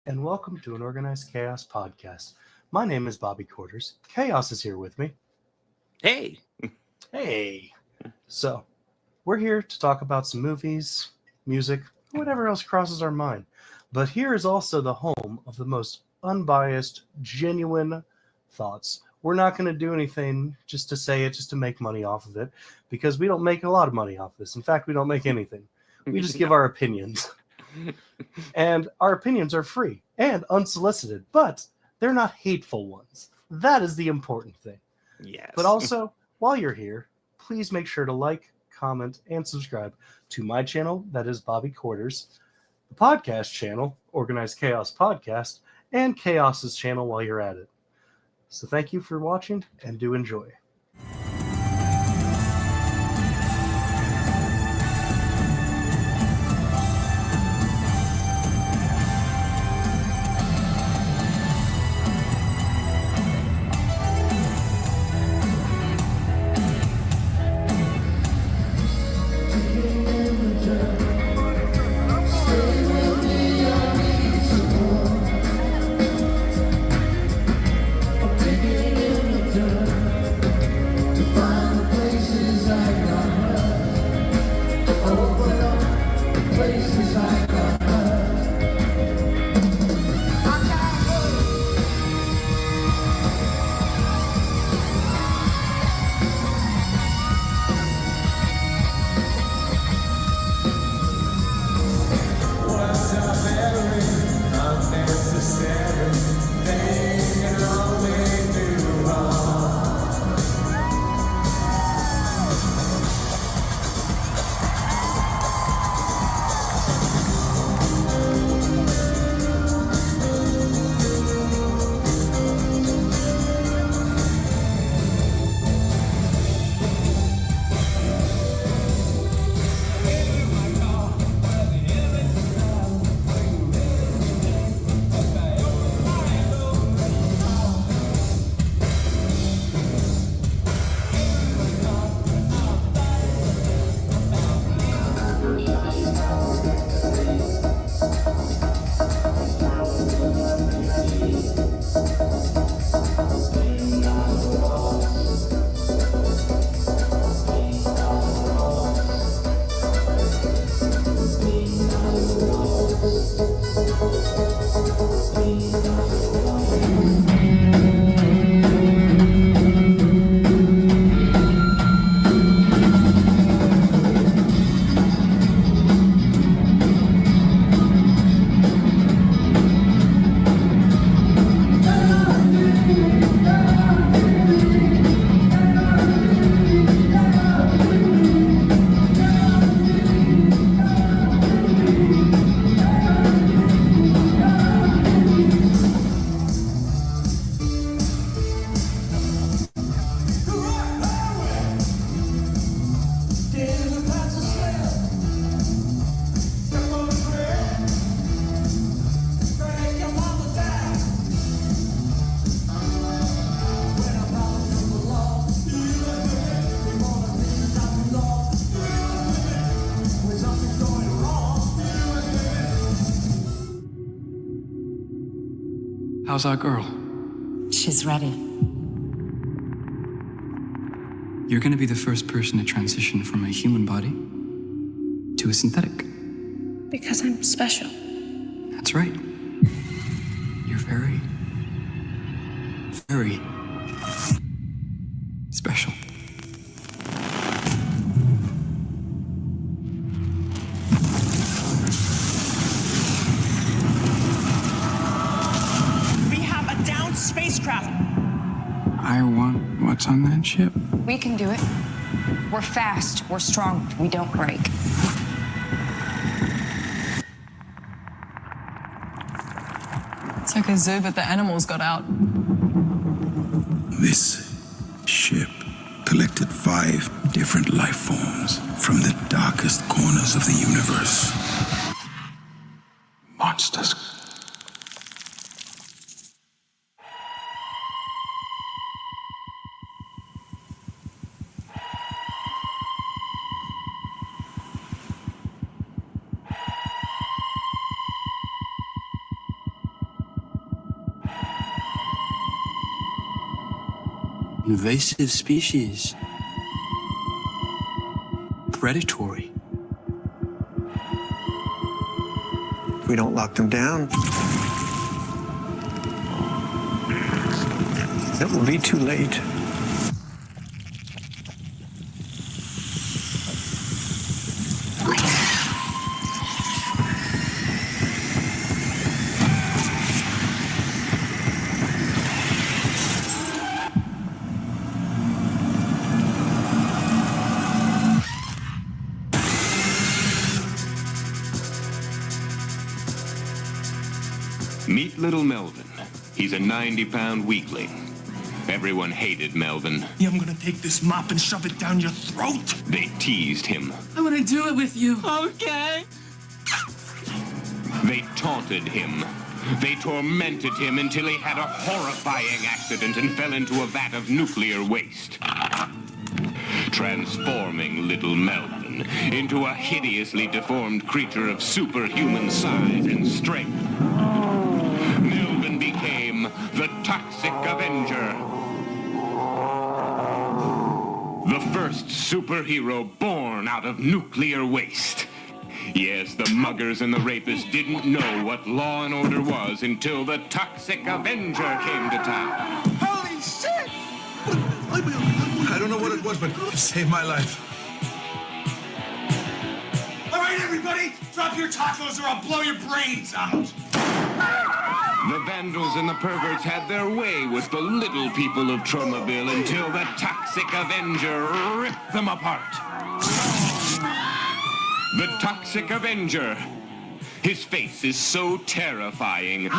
and welcome to an Organized Chaos podcast. My name is Bobby Quarters. Chaos is here with me. Hey. Hey. So, we're here to talk about some movies, music, whatever else crosses our mind. But here is also the home of the most unbiased, genuine thoughts. We're not going to do anything just to say it, just to make money off of it, because we don't make a lot of money off this. In fact, we don't make anything. We just give our opinions. And our opinions are free and unsolicited, but they're not hateful ones. That is the important thing. Yes. But also, while you're here, please make sure to like, comment, and subscribe to my channel, that is Bobby Quarters, the podcast channel, Organized Chaos Podcast, and Chaos's channel while you're at it. So thank you for watching, and do enjoy. How's our girl? She's ready. You're gonna be the first person to transition from a human body to a synthetic. Because I'm special. That's right. You're very, very special. Spacecraft. I want what's on that ship. We can do it. We're fast, we're strong, we don't break. It's like a zoo, but the animals got out. This ship collected 5 different life forms from the darkest corners of the universe. Monsters. Invasive species. Predatory. If we don't lock them down, it will be too late. Meet little Melvin. He's a 90-pound weakling. Everyone hated Melvin. Yeah, I'm gonna take this mop and shove it down your throat. They teased him. I wanna do it with you. Okay. They taunted him. They tormented him until he had a horrifying accident and fell into a vat of nuclear waste. Transforming little Melvin into a hideously deformed creature of superhuman size and strength. Melvin became the Toxic Avenger. The first superhero born out of nuclear waste. Yes, the muggers and the rapists didn't know what law and order was until the Toxic Avenger came to town. Holy shit! I don't know what it was, but it saved my life. All right, everybody, drop your tacos or I'll blow your brains out. The vandals and the perverts had their way with the little people of Tromaville until the Toxic Avenger ripped them apart. The Toxic Avenger. His face is so terrifying.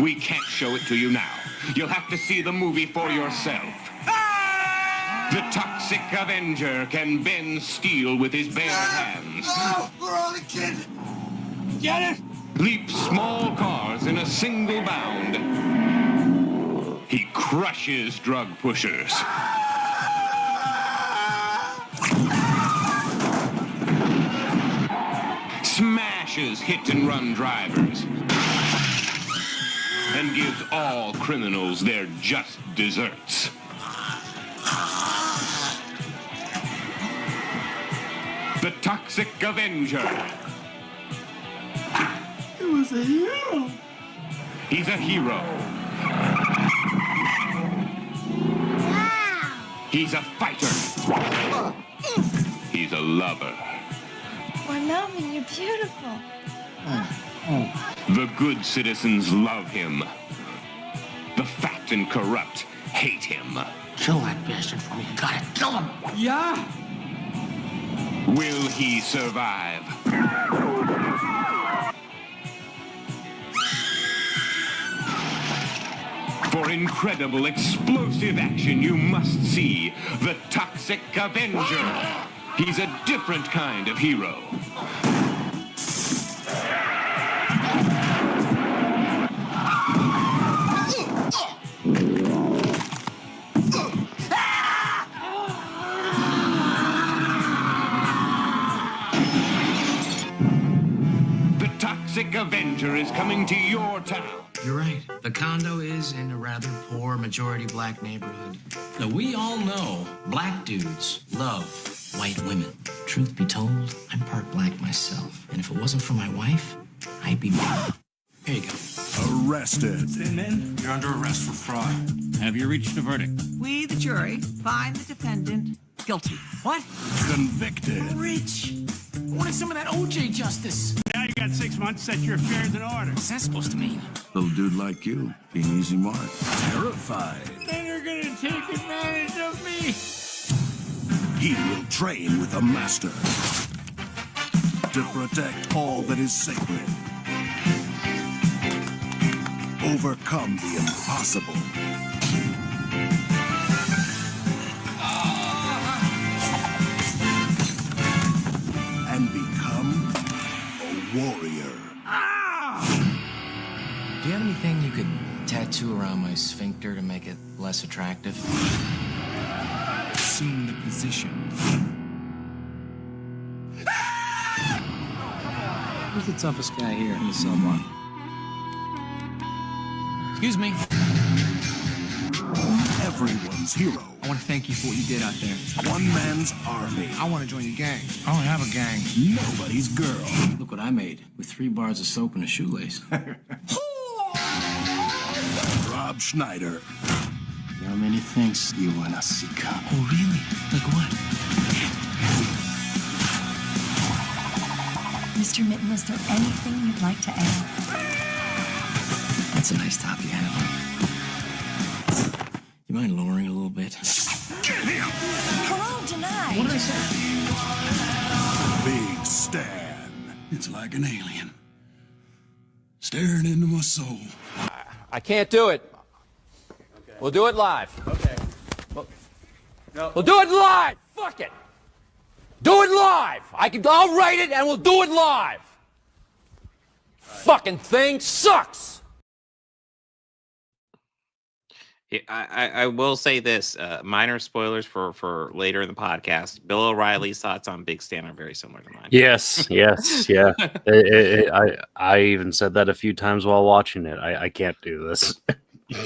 We can't show it to you now. You'll have to see the movie for yourself. The Toxic Avenger can bend steel with his bare hands. Oh, we're only kidding. Get it? Leap small cars in a single bound. He crushes drug pushers. Smashes hit-and-run drivers. And gives all criminals their just desserts. The Toxic Avenger. He was a hero. He's a hero. He's a fighter. He's a lover. Why, Melvin, you're beautiful. The good citizens love him. The fat and corrupt hate him. Kill that bastard for me. You gotta kill him. Yeah. Will he survive? For incredible, explosive action, you must see the Toxic Avenger. He's a different kind of hero. The Toxic Avenger is coming to your town. You're right. The condo is in a rather poor majority black neighborhood. Now, we all know black dudes love white women. Truth be told, I'm part black myself. And if it wasn't for my wife, I'd be black. Here you go. Arrested. Men, you're under arrest for fraud. Have you reached a verdict? We, the jury, find the defendant guilty. What? Convicted. Rich. I wanted some of that OJ justice. Now you got 6 months, set your affairs in order. What's that supposed to mean? Little dude like you, be an easy mark. Terrified. Then you're gonna take advantage of me. He will train with a master to protect all that is sacred. Overcome the impossible. And become a warrior. Do you have anything you could tattoo around my sphincter to make it less attractive? Assume the position. Who's the toughest guy here in the cell block? Excuse me. everyone's hero. I want to thank you for what you did out there. One man's army. I want to join your gang. I don't have a gang. Nobody's girl. Look what I made with 3 bars of soap and a shoelace. Rob Schneider. There are many things you want to see come. Oh, really? Like what? Mr. Mitten, is there anything you'd like to add? That's a nice top you have on. You mind lowering a little bit? Get him! Parole denied. What did I say? Big Stan. It's like an alien. Staring into my soul. I can't do it. Okay. We'll do it live. Okay. We'll do it live. Fuck it. Do it live. I'll write it and we'll do it live. Fucking thing sucks. I will say this, minor spoilers for later in the podcast. Bill O'Reilly's thoughts on Big Stan are very similar to mine. Yes, yeah. I even said that a few times while watching it. I can't do this.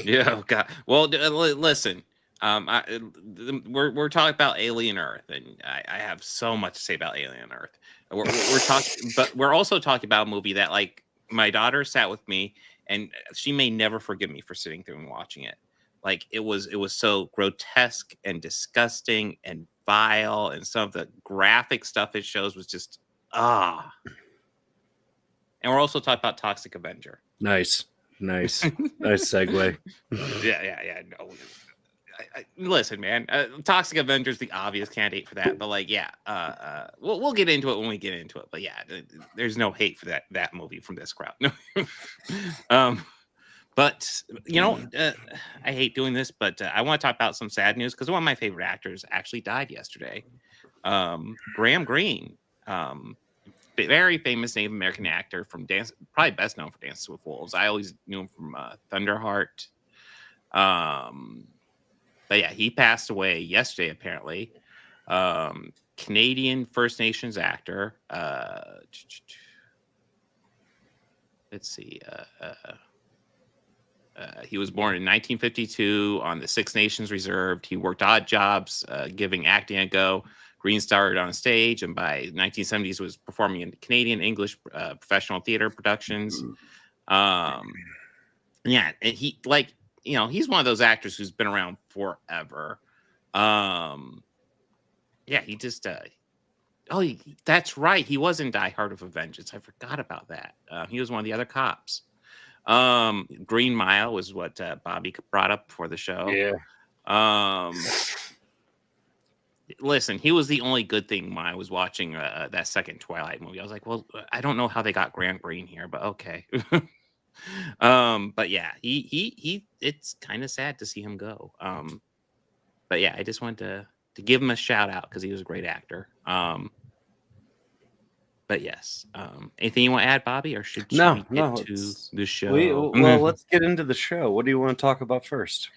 Yeah, oh God. Well, listen, we're talking about Alien Earth, and I have so much to say about Alien Earth. We're talking, but we're also talking about a movie that, like, my daughter sat with me, and she may never forgive me for sitting through and watching it. Like, it was so grotesque and disgusting and vile, and some of the graphic stuff it shows was just And we're also talking about Toxic Avenger. Nice segue. Yeah. No, listen, man. Toxic Avenger is the obvious candidate for that, but like, yeah, we'll get into it when we get into it. But yeah, there's no hate for that movie from this crowd. But, you know, I hate doing this, but I want to talk about some sad news because one of my favorite actors actually died yesterday. Graham Greene, very famous Native American actor from Dance, probably best known for Dances with Wolves. I always knew him from Thunderheart. But yeah, he passed away yesterday, apparently. Canadian First Nations actor. Let's see. He was born in 1952 on the Six Nations Reserve. He worked odd jobs, giving acting a go. Green started on stage, and by 1970s was performing in Canadian English professional theater productions. Yeah, and he, like, you know, he's one of those actors who's been around forever. Yeah, he just that's right. He was in Die Hard with a Vengeance. I forgot about that. He was one of the other cops. Green Mile was what Bobby brought up before the show. Yeah. Listen, he was the only good thing when I was watching that second Twilight movie. I was like, well, I don't know how they got Graham Greene here, but okay. But yeah, he it's kind of sad to see him go. But yeah, I just wanted to give him a shout out because he was a great actor. But yes, anything you want to add, Bobby, or should we get to the show? Well, let's get into the show. What do you want to talk about first?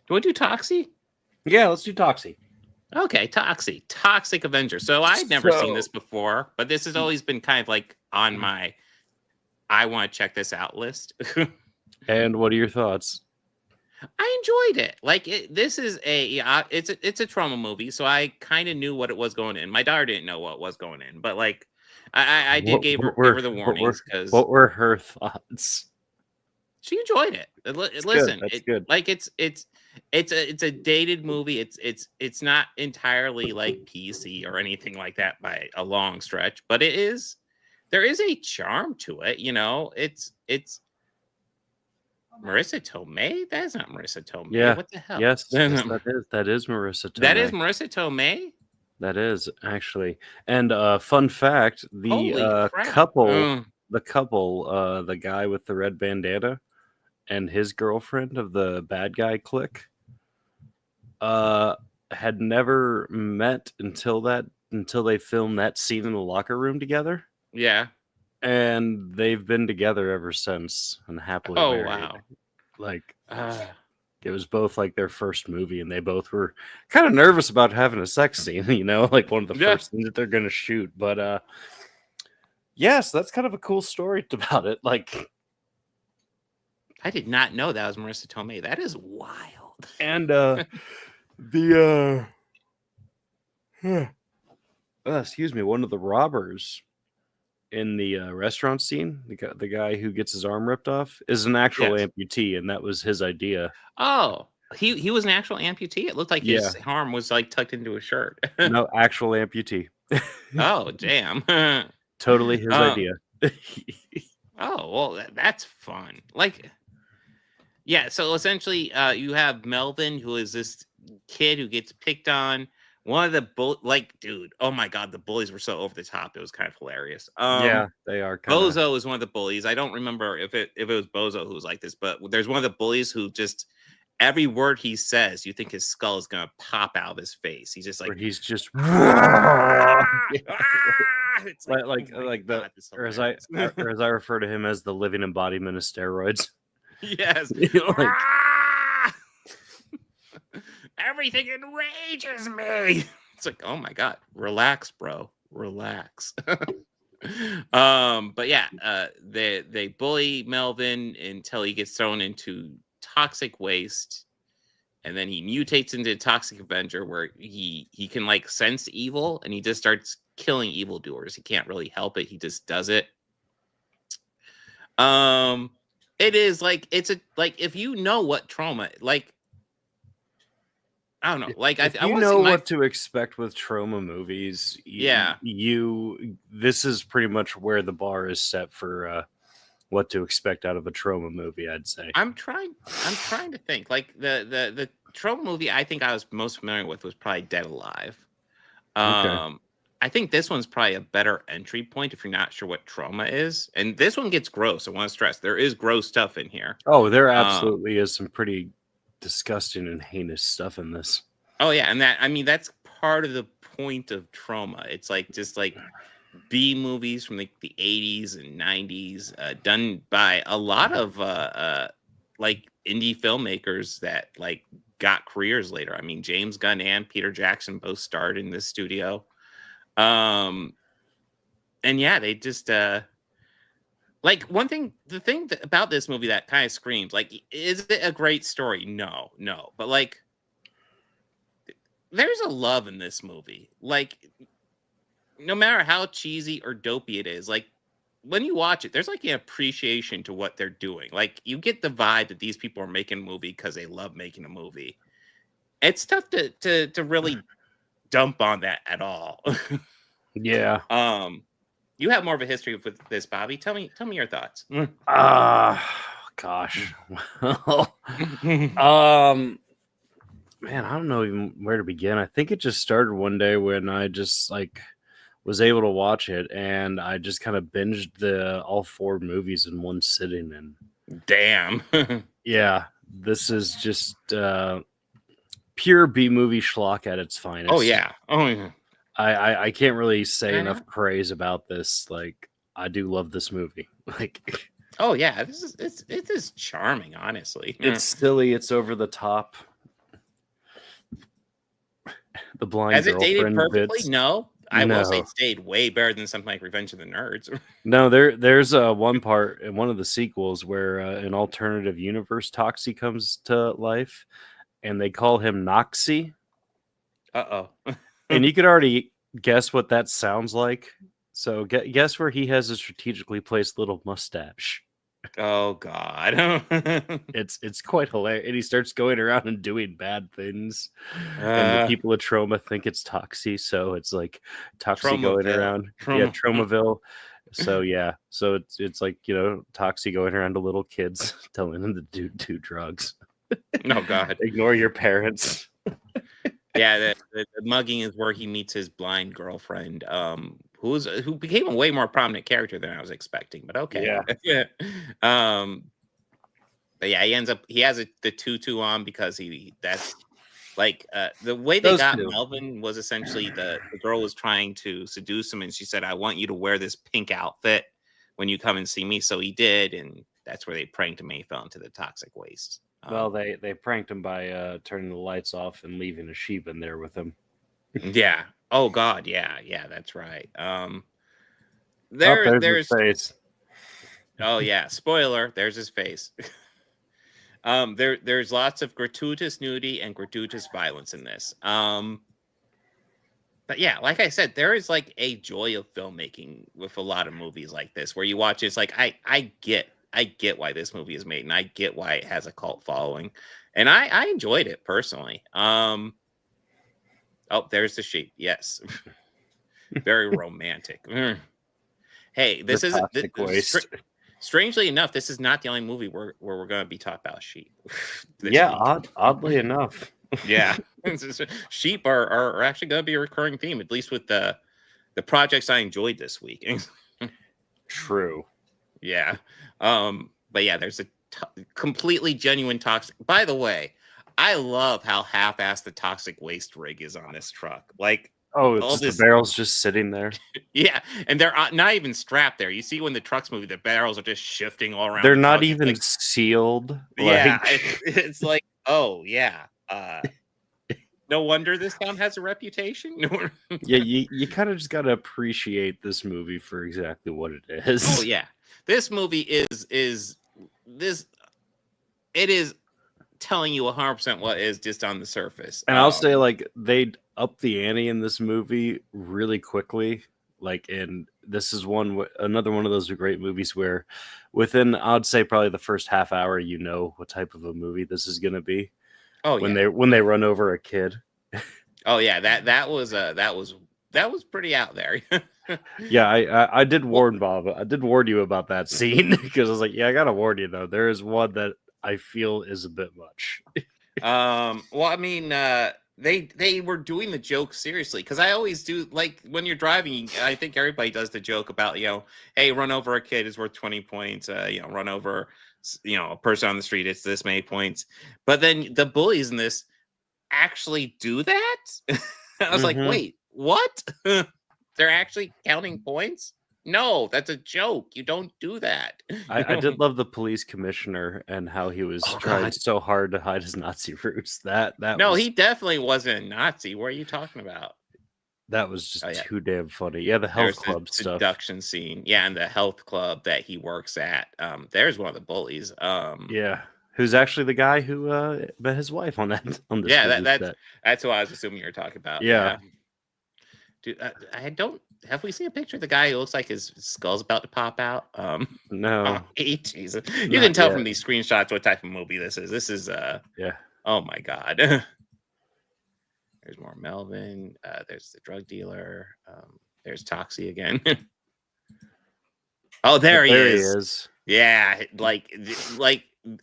Do we do Toxie? Yeah, let's do Toxie. Okay, Toxic Avenger. So I'd never seen this before, but this has always been kind of like on my I want to check this out list. And what are your thoughts? I enjoyed it. Like, this is it's a Troma movie, so I kind of knew what it was going in. My daughter didn't know what was going in, but like I did give her the warnings because what were her thoughts? She enjoyed it. Listen, That's good. Like it's a dated movie. It's not entirely like PC or anything like that by a long stretch, but there is a charm to it. You know, it's Marissa Tomei. That's not Marissa Tomei. Yeah. What the hell? Yes, that is Marissa Tomei. That is Marissa Tomei. That is actually. And fun fact: the the guy with the red bandana, and his girlfriend of the bad guy clique, had never met until they filmed that scene in the locker room together. Yeah. And they've been together ever since and happily married. Wow. Like, it was both like their first movie, and they both were kind of nervous about having a sex scene, you know, like one of the first things that they're going to shoot. But yes, that's kind of a cool story about it. Like, I did not know that was Marissa Tomei. That is wild. And excuse me, one of the robbers in the restaurant scene, the guy who gets his arm ripped off, is an actual amputee, and that was his idea. Oh, he was an actual amputee. It looked like his arm was like tucked into his shirt. No, actual amputee. Oh, damn. Totally his idea. Oh, well, that's fun. Like, yeah, so essentially you have Melvin, who is this kid who gets picked on. One of the dude, oh my god, the bullies were so over the top. It was kind of hilarious. Yeah, they are. Bozo is one of the bullies. I don't remember if it was Bozo who was like this, but there's one of the bullies who just every word he says, you think his skull is gonna pop out of his face. He's just like, he's just it's or as I refer to him as the living embodiment of steroids. Yes. Like, everything enrages me. It's like, oh my god, relax, bro, relax. But yeah, they bully Melvin until he gets thrown into toxic waste, and then he mutates into a toxic Avenger, where he can like sense evil, and he just starts killing evildoers. He can't really help it; he just does it. It is like if you know what Troma like. I don't know. Like, if you know what to expect with Troma movies, this is pretty much where the bar is set for what to expect out of a Troma movie. I'd say. I'm trying to think. Like the Troma movie I think I was most familiar with was probably Dead Alive. Okay. I think this one's probably a better entry point if you're not sure what Troma is. And this one gets gross. I want to stress there is gross stuff in here. Oh, there absolutely is some pretty disgusting and heinous stuff in this. Oh yeah, and that's part of the point of Troma. It's like just like B movies from the 80s and 90s, done by a lot of like indie filmmakers that like got careers later. I mean, James Gunn and Peter Jackson both starred in this studio. And yeah, they just like the thing about this movie that kind of screams, like, is it a great story? No, but like, there's a love in this movie. Like, no matter how cheesy or dopey it is, like, when you watch it, there's like an appreciation to what they're doing. Like, you get the vibe that these people are making a movie because they love making a movie. It's tough to really dump on that at all. Yeah. You have more of a history with this, Bobby. Tell me your thoughts. Gosh. Man, I don't know even where to begin. I think it just started one day when I just like was able to watch it, and I just kind of binged all 4 movies in one sitting. And damn. Yeah, this is just pure B movie schlock at its finest. Oh yeah. I can't really say enough praise about this. Like, I do love this movie. Like, oh yeah, it is charming. Honestly, it's silly. It's over the top. The blind has it dated girlfriend perfectly? bits. No, I will say it stayed way better than something like Revenge of the Nerds. No, there's one part in one of the sequels where an alternative universe Toxie comes to life, and they call him Noxie. And you could already guess what that sounds like. So guess where he has a strategically placed little mustache. Oh God. It's quite hilarious. And he starts going around and doing bad things. And the people at Troma think it's Toxie, so it's like Toxie going around. Yeah, Tromaville. So yeah. So it's like, you know, Toxie going around to little kids telling them to do drugs. Oh God. Ignore your parents. Yeah, the mugging is where he meets his blind girlfriend, who became a way more prominent character than I was expecting. But okay, yeah. But yeah, he has the tutu on because that's like the way they got Melvin was essentially the girl was trying to seduce him, and she said, "I want you to wear this pink outfit when you come and see me." So he did, and that's where they pranked him and he fell into the toxic waste. Well, they pranked him by turning the lights off and leaving a sheep in there with him. Yeah. Oh God. Yeah. That's right. There's his face. Oh yeah. Spoiler. There's his face. There's lots of gratuitous nudity and gratuitous violence in this. But yeah, like I said, there is like a joy of filmmaking with a lot of movies like this, where you watch it's like I get why this movie is made, and I get why it has a cult following, and I enjoyed it personally. Oh, there's the sheep. Yes, very romantic. Hey, this is strangely enough, this is not the only movie where we're going to be talking about sheep. Oddly enough. Yeah, sheep are actually going to be a recurring theme, at least with the projects I enjoyed this week. True. Yeah. But yeah, there's a completely genuine toxic. By the way, I love how half-assed the toxic waste rig is on this truck. Like, it's just the barrels just sitting there. Yeah, and they're not even strapped there. You see when the trucks move, the barrels are just shifting all around. They're not even sealed. Yeah, it's like, oh yeah. No wonder this town has a reputation. Yeah, you kind of just got to appreciate this movie for exactly what it is. Oh yeah, this movie is telling you 100% what is just on the surface. And I'll say, like, they up the ante in this movie really quickly. Like, and this is another one of those great movies where within, I'd say, probably the first half hour, you know what type of a movie this is going to be. Oh, when they run over a kid. Oh yeah, that was pretty out there. Yeah, I did warn Bob. I did warn you about that scene because I was like, yeah, I gotta warn you though. There is one that I feel is a bit much. Well, I mean, they were doing the joke seriously, because I always do, like, when you're driving, I think everybody does the joke about, hey, run over a kid is worth 20 points. Run over a person on the street, it's this many points. But then the bullies in this actually do that. I was like, wait, what? They're actually counting points? No, that's a joke. You don't do that. I did love the police commissioner and how he was trying so hard to hide his Nazi roots. He definitely wasn't a Nazi. What are you talking about? That was just too damn funny. Yeah, the health club stuff. Seduction scene. Yeah, and the health club that he works at. There's one of the bullies. Yeah, who's actually the guy who met his wife on this. Yeah, that's who I was assuming you were talking about. Yeah. Dude, have we seen a picture of the guy who looks like his skull's about to pop out? No. Jesus. You can tell from these screenshots what type of movie this is. This is oh my god. There's more Melvin. There's the drug dealer. There's Toxie again. Oh, there he is. Yeah, like,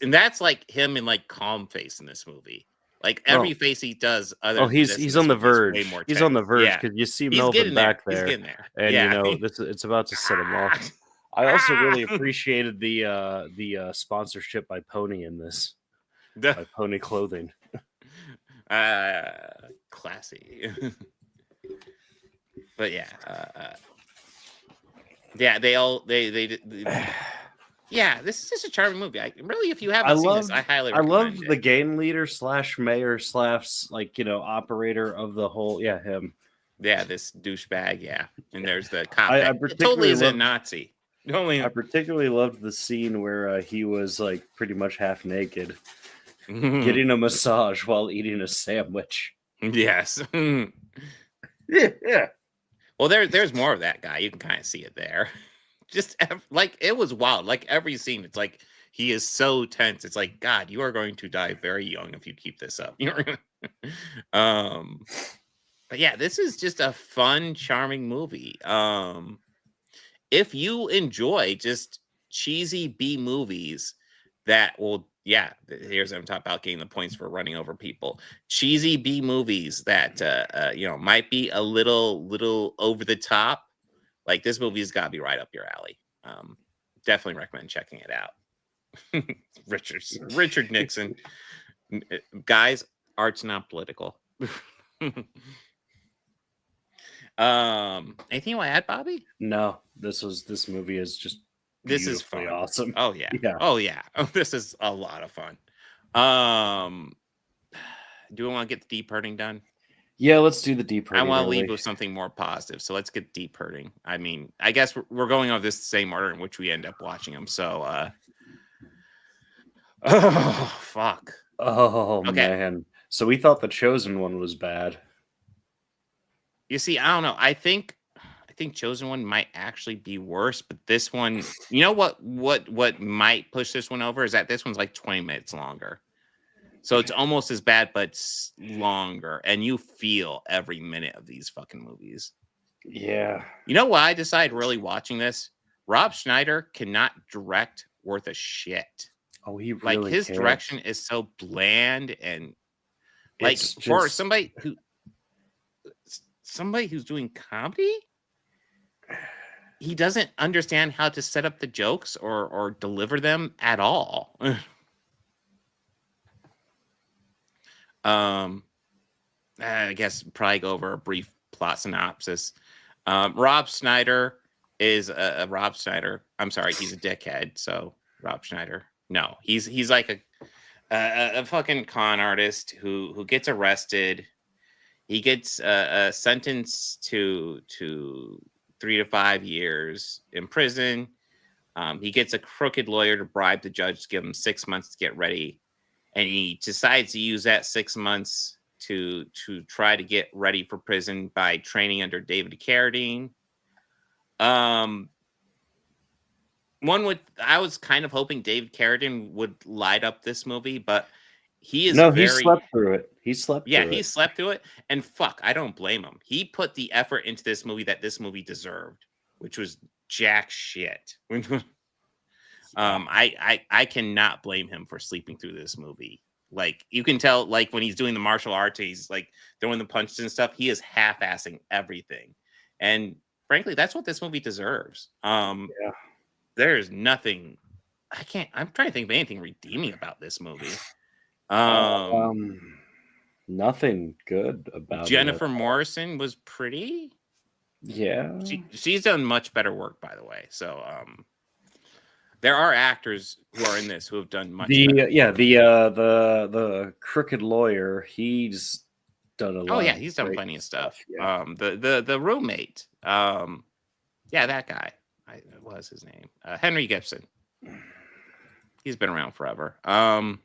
and that's like him in like calm face in this movie. Like every face he does. He's on the verge. He's on the verge because you see Melvin back there. He's getting there. And it's about to set him off. I also really appreciated the sponsorship by Pony in this. By Pony Clothing. Classy. But yeah, yeah, this is just a charming movie. If you haven't seen this, I highly recommend I love the gang leader / mayor / operator of the whole. Yeah, him. Yeah, this douchebag. Yeah, and there's the cop. I totally is a Nazi. I particularly loved the scene where he was like pretty much half naked, getting a massage while eating a sandwich. Yes. Yeah. Well, there's more of that guy. You can kind of see it there. Just like it was wild. Like every scene, it's like he is so tense. It's like, God, you are going to die very young if you keep this up. But yeah, this is just a fun, charming movie. If you enjoy just cheesy B movies that will, here's what I'm talking about, getting the points for running over people. Cheesy B movies that might be a little over the top. Like this movie's got to be right up your alley. Definitely recommend checking it out. Richard Nixon. Guys, art's not political. Anything you want to add, Bobby? No, this movie is just this is fun. Awesome. Oh yeah. Oh yeah. This is a lot of fun. Do we want to get the deep hurting done? Yeah, let's do the deep hurting. I want to leave with something more positive, so let's get deep hurting. I mean, I guess we're going on this same order in which we end up watching them. So, Oh, fuck. Oh, Okay. man. So we thought the Chosen One was bad. You see, I don't know. I think Chosen One might actually be worse, but this one, you know what might push this one over is that this one's like 20 minutes longer. So it's almost as bad, but it's longer, and you feel every minute of these fucking movies. Yeah. You know why I decided really watching this? Rob Schneider cannot direct worth a shit. Oh, he really like his can't. direction is so bland and like It's for just- somebody who's doing comedy, he doesn't understand how to set up the jokes or deliver them at all. I guess probably go over a brief plot synopsis. Rob Schneider is a Rob Schneider. I'm sorry, he's a dickhead. So Rob Schneider. No, he's like a fucking con artist who gets arrested. He gets sentenced to 3 to 5 years in prison. He gets a crooked lawyer to bribe the judge to give him 6 months to get ready, and he decides to use that 6 months to try to get ready for prison by training under David Carradine. I was kind of hoping David Carradine would light up this movie, but he is he slept through it. He slept through it. And fuck, I don't blame him. He put the effort into this movie that this movie deserved, which was jack shit. I cannot blame him for sleeping through this movie. Like, you can tell, like, when he's doing the martial arts, he's like throwing the punches and stuff. He is half-assing everything. And frankly, that's what this movie deserves. There's nothing. I'm trying to think of anything redeeming about this movie. Nothing good about Jennifer Morrison was pretty. Yeah. She's done much better work, by the way. So, there are actors who are in this who have done much better. The crooked lawyer, he's done a lot. Oh yeah, he's done plenty of stuff. Yeah. The roommate, that guy. What was his name? Henry Gibson. He's been around forever. Haven't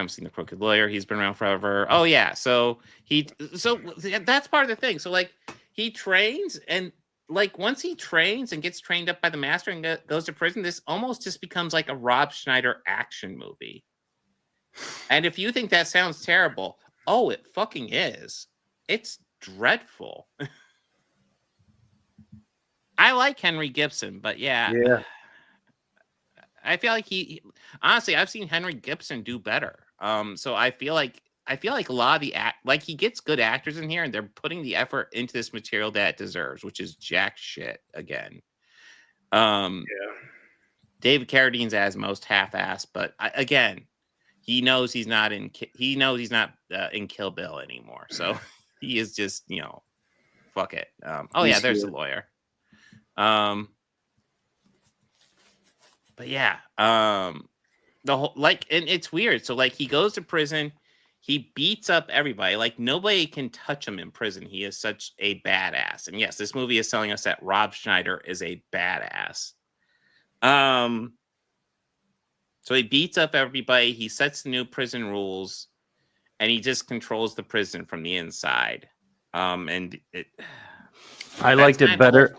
seen The Crooked Lawyer. He's been around forever. Oh yeah, so that's part of the thing. So like he trains, and like once he trains and gets trained up by the master and goes to prison, this almost just becomes like a Rob Schneider action movie. And if you think that sounds terrible, oh, it fucking is. It's dreadful. I like Henry Gibson, but yeah. I feel like he honestly, I've seen Henry Gibson do better. So I feel like a lot of the he gets good actors in here, and they're putting the effort into this material that it deserves, which is jack shit again. David Carradine's as most half-assed, but again, he knows he's not in Kill Bill anymore, so he is just fuck it. There's the lawyer. But yeah, the whole and it's weird. So like he goes to prison, he beats up everybody. Like nobody can touch him in prison. He is such a badass. And yes, this movie is telling us that Rob Schneider is a badass. So he beats up everybody. He sets the new prison rules, and he just controls the prison from the inside. I liked it better.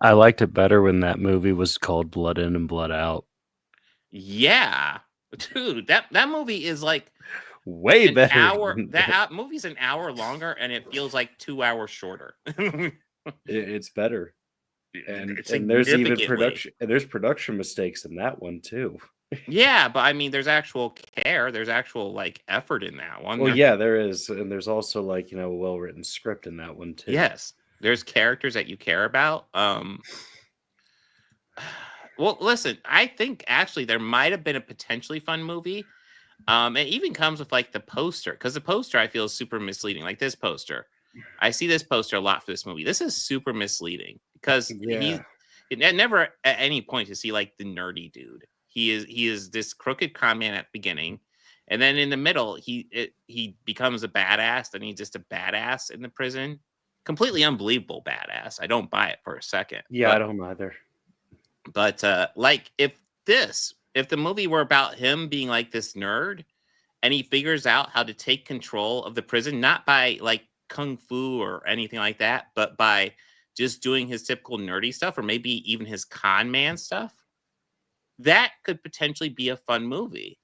I liked it better when that movie was called Blood In and Blood Out. Yeah, dude, that movie is like way better. That movie's an hour longer, and it feels like 2 hours shorter. It's better, and there's even production mistakes in that one too. Yeah, but I mean, there's actual care. There's actual like effort in that one. Well, yeah, there is, and there's also like a well-written script in that one too. Yes. There's characters that you care about. Well, listen, I think actually there might have been a potentially fun movie. It even comes with like the poster, because the poster I feel is super misleading. Like this poster, I see this poster a lot for this movie. This is super misleading because it never at any point to see like the nerdy dude. He is this crooked con man at the beginning, and then in the middle he becomes a badass. Then he's just a badass in the prison. Completely unbelievable badass. I don't buy it for a second. Yeah, I don't either. But like if this if the movie were about him being like this nerd, and he figures out how to take control of the prison, not by like kung fu or anything like that, but by just doing his typical nerdy stuff, or maybe even his con man stuff, that could potentially be a fun movie.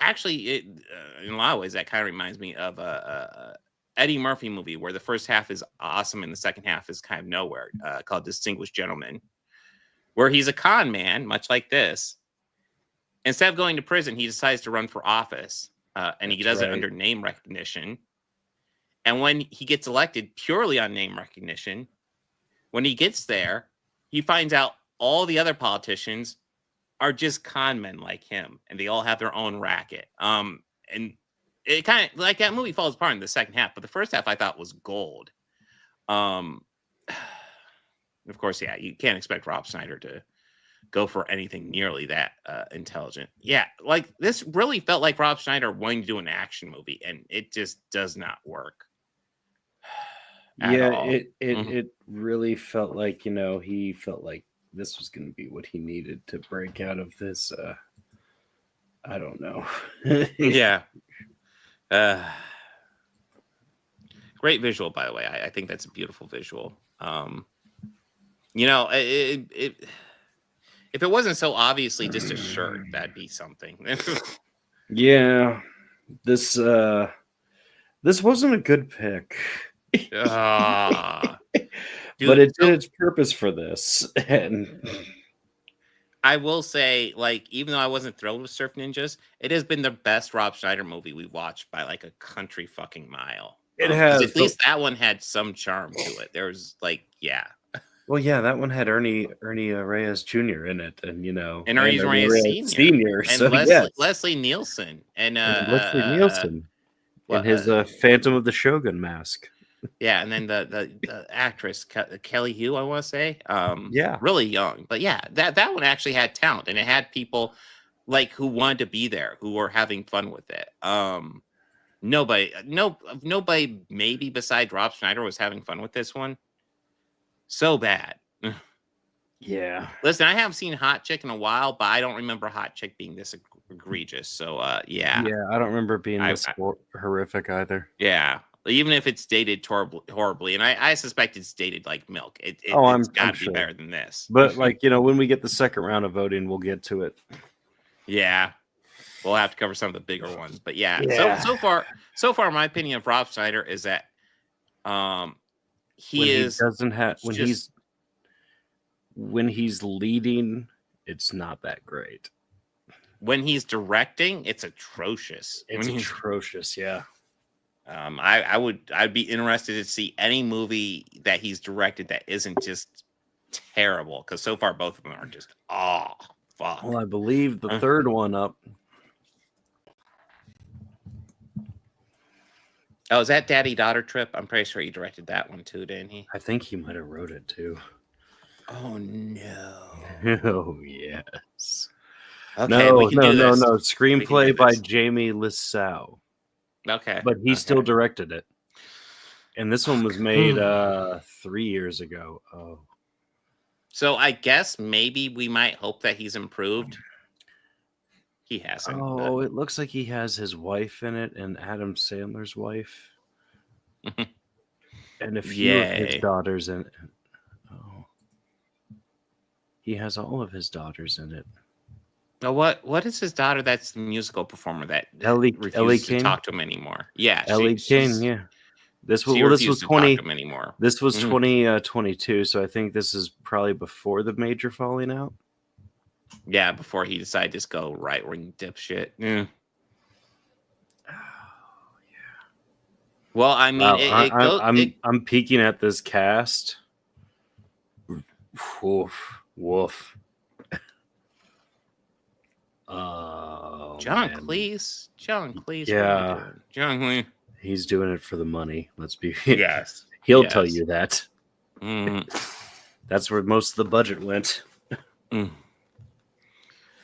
Actually, in a lot of ways, that kind of reminds me of a Eddie Murphy movie where the first half is awesome and the second half is kind of nowhere, called Distinguished Gentleman, where he's a con man, much like this. Instead of going to prison, he decides to run for office, and he does it under name recognition. And when he gets elected purely on name recognition, when he gets there, he finds out all the other politicians are just con men like him, and they all have their own racket. And it kind of like that movie falls apart in the second half, but the first half I thought was gold. Of course, yeah, you can't expect Rob Schneider to go for anything nearly that intelligent. Yeah, like this really felt like Rob Schneider wanting to do an action movie, and it just does not work. It really felt like, he felt like this was going to be what he needed to break out of this. I don't know. Yeah. Great visual, by the way. I think that's a beautiful visual. If it wasn't so obviously just a shirt, that'd be something. Yeah, this wasn't a good pick. Dude, but it did its purpose for this. And I will say, like, even though I wasn't thrilled with Surf Ninjas, it has been the best Rob Schneider movie we watched by like a country fucking mile. It has. At least that one had some charm to it. There was like, yeah. Well, yeah, that one had Ernie Reyes Jr. in it, and and Ernie Reyes Sr. And so, Leslie Nielsen and Leslie Nielsen and his Phantom of the Shogun mask. Yeah, and then the actress Kelly Hu, I want to say, yeah, really young, but yeah, that one actually had talent, and it had people like who wanted to be there, who were having fun with it. Nobody, maybe besides Rob Schneider was having fun with this one. So bad. Yeah. Listen, I haven't seen Hot Chick in a while, but I don't remember Hot Chick being this egregious. So, yeah. Yeah, I don't remember being this horrific either. Yeah. Even if it's dated horribly, and I suspect it's dated like milk. It's got to be better than this. But, like, when we get the second round of voting, we'll get to it. Yeah. We'll have to cover some of the bigger ones. But, yeah. So far, my opinion of Rob Schneider is that when he's leading, it's not that great. When he's directing, it's atrocious. It's atrocious, yeah. I'd be interested to see any movie that he's directed that isn't just terrible, because so far both of them are just fuck. Well, I believe the third one up. Oh, is that Daddy Daughter Trip? I'm pretty sure he directed that one too, didn't he? I think he might have wrote it too. Oh no. Oh yes. Okay, no. Screenplay by Jamie Lissow. Okay. But he still directed it. And this one was made 3 years ago. Oh. So I guess maybe we might hope that he's improved. He hasn't. Oh, it looks like he has his wife in it, and Adam Sandler's wife. And a few of his daughters in it. Oh. He has all of his daughters in it. Now, what is his daughter that's the musical performer that Ellie refuses King? to talk to him anymore? Yeah. Ellie King, yeah. This was 20 anymore. This was 2022, so I think this is probably before the major falling out. Yeah, before he decided to just go right wing dipshit. Yeah. Oh yeah. Well, I mean, I'm peeking at this cast. Woof. John Cleese. Yeah. John Cleese. He's doing it for the money. Let's be. Yes. He'll tell you that. That's where most of the budget went.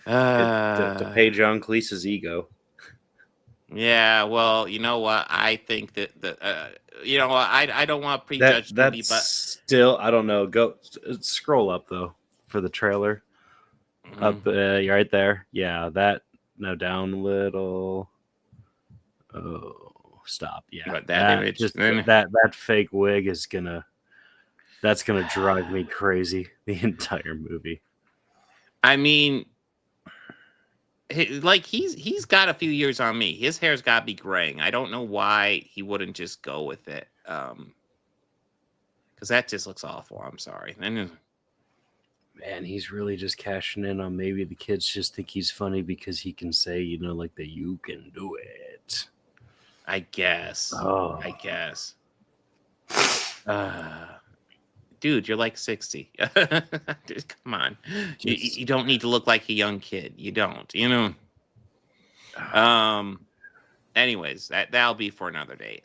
To pay John Cleese's ego. Yeah, well, you know what? I think that I don't want to prejudge the movie, but still, I don't know. Go scroll up though for the trailer. Up, you're right there. Yeah, that. No, down a little. Oh, stop. Yeah, But that image, just then that fake wig is gonna. That's gonna drive me crazy the entire movie. I mean, like he's got a few years on me. His hair's got to be graying. I don't know why he wouldn't just go with it. Because that just looks awful. I'm sorry. Man, he's really just cashing in on maybe the kids just think he's funny because he can say, like the "you can do it." I guess. Oh. I guess. Dude, you're like 60. Come on. You don't need to look like a young kid. You don't, Anyways, that'll be for another day.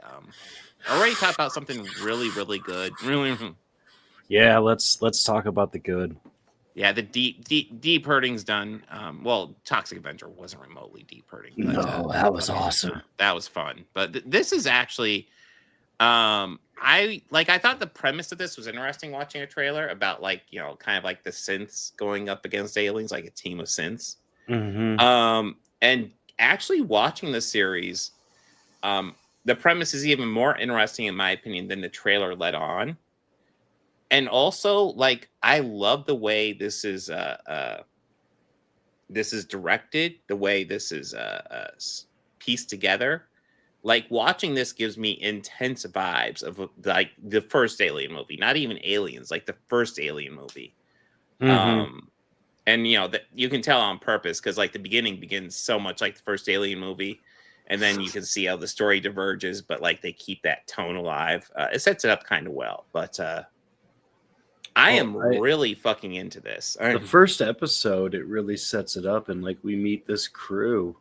Already talked about something really, really good. Really. Yeah, let's talk about the good. Yeah, the deep hurting's done. Well, Toxic Avenger wasn't remotely deep hurting. But, no, that was awesome. That was fun. But this is actually, I thought the premise of this was interesting. Watching a trailer about kind of like the synths going up against aliens, like a team of synths. Mm-hmm. And actually watching the series, the premise is even more interesting in my opinion than the trailer led on. And also, I love the way this is directed, the way this is pieced together. Like, watching this gives me intense vibes of the first Alien movie, not even Aliens, like the first Alien movie. Mm-hmm. And that you can tell on purpose because the beginning begins so much like the first Alien movie, and then you can see how the story diverges, but they keep that tone alive. It sets it up kind of well, but. I am really fucking into this. The first episode, it really sets it up, and we meet this crew,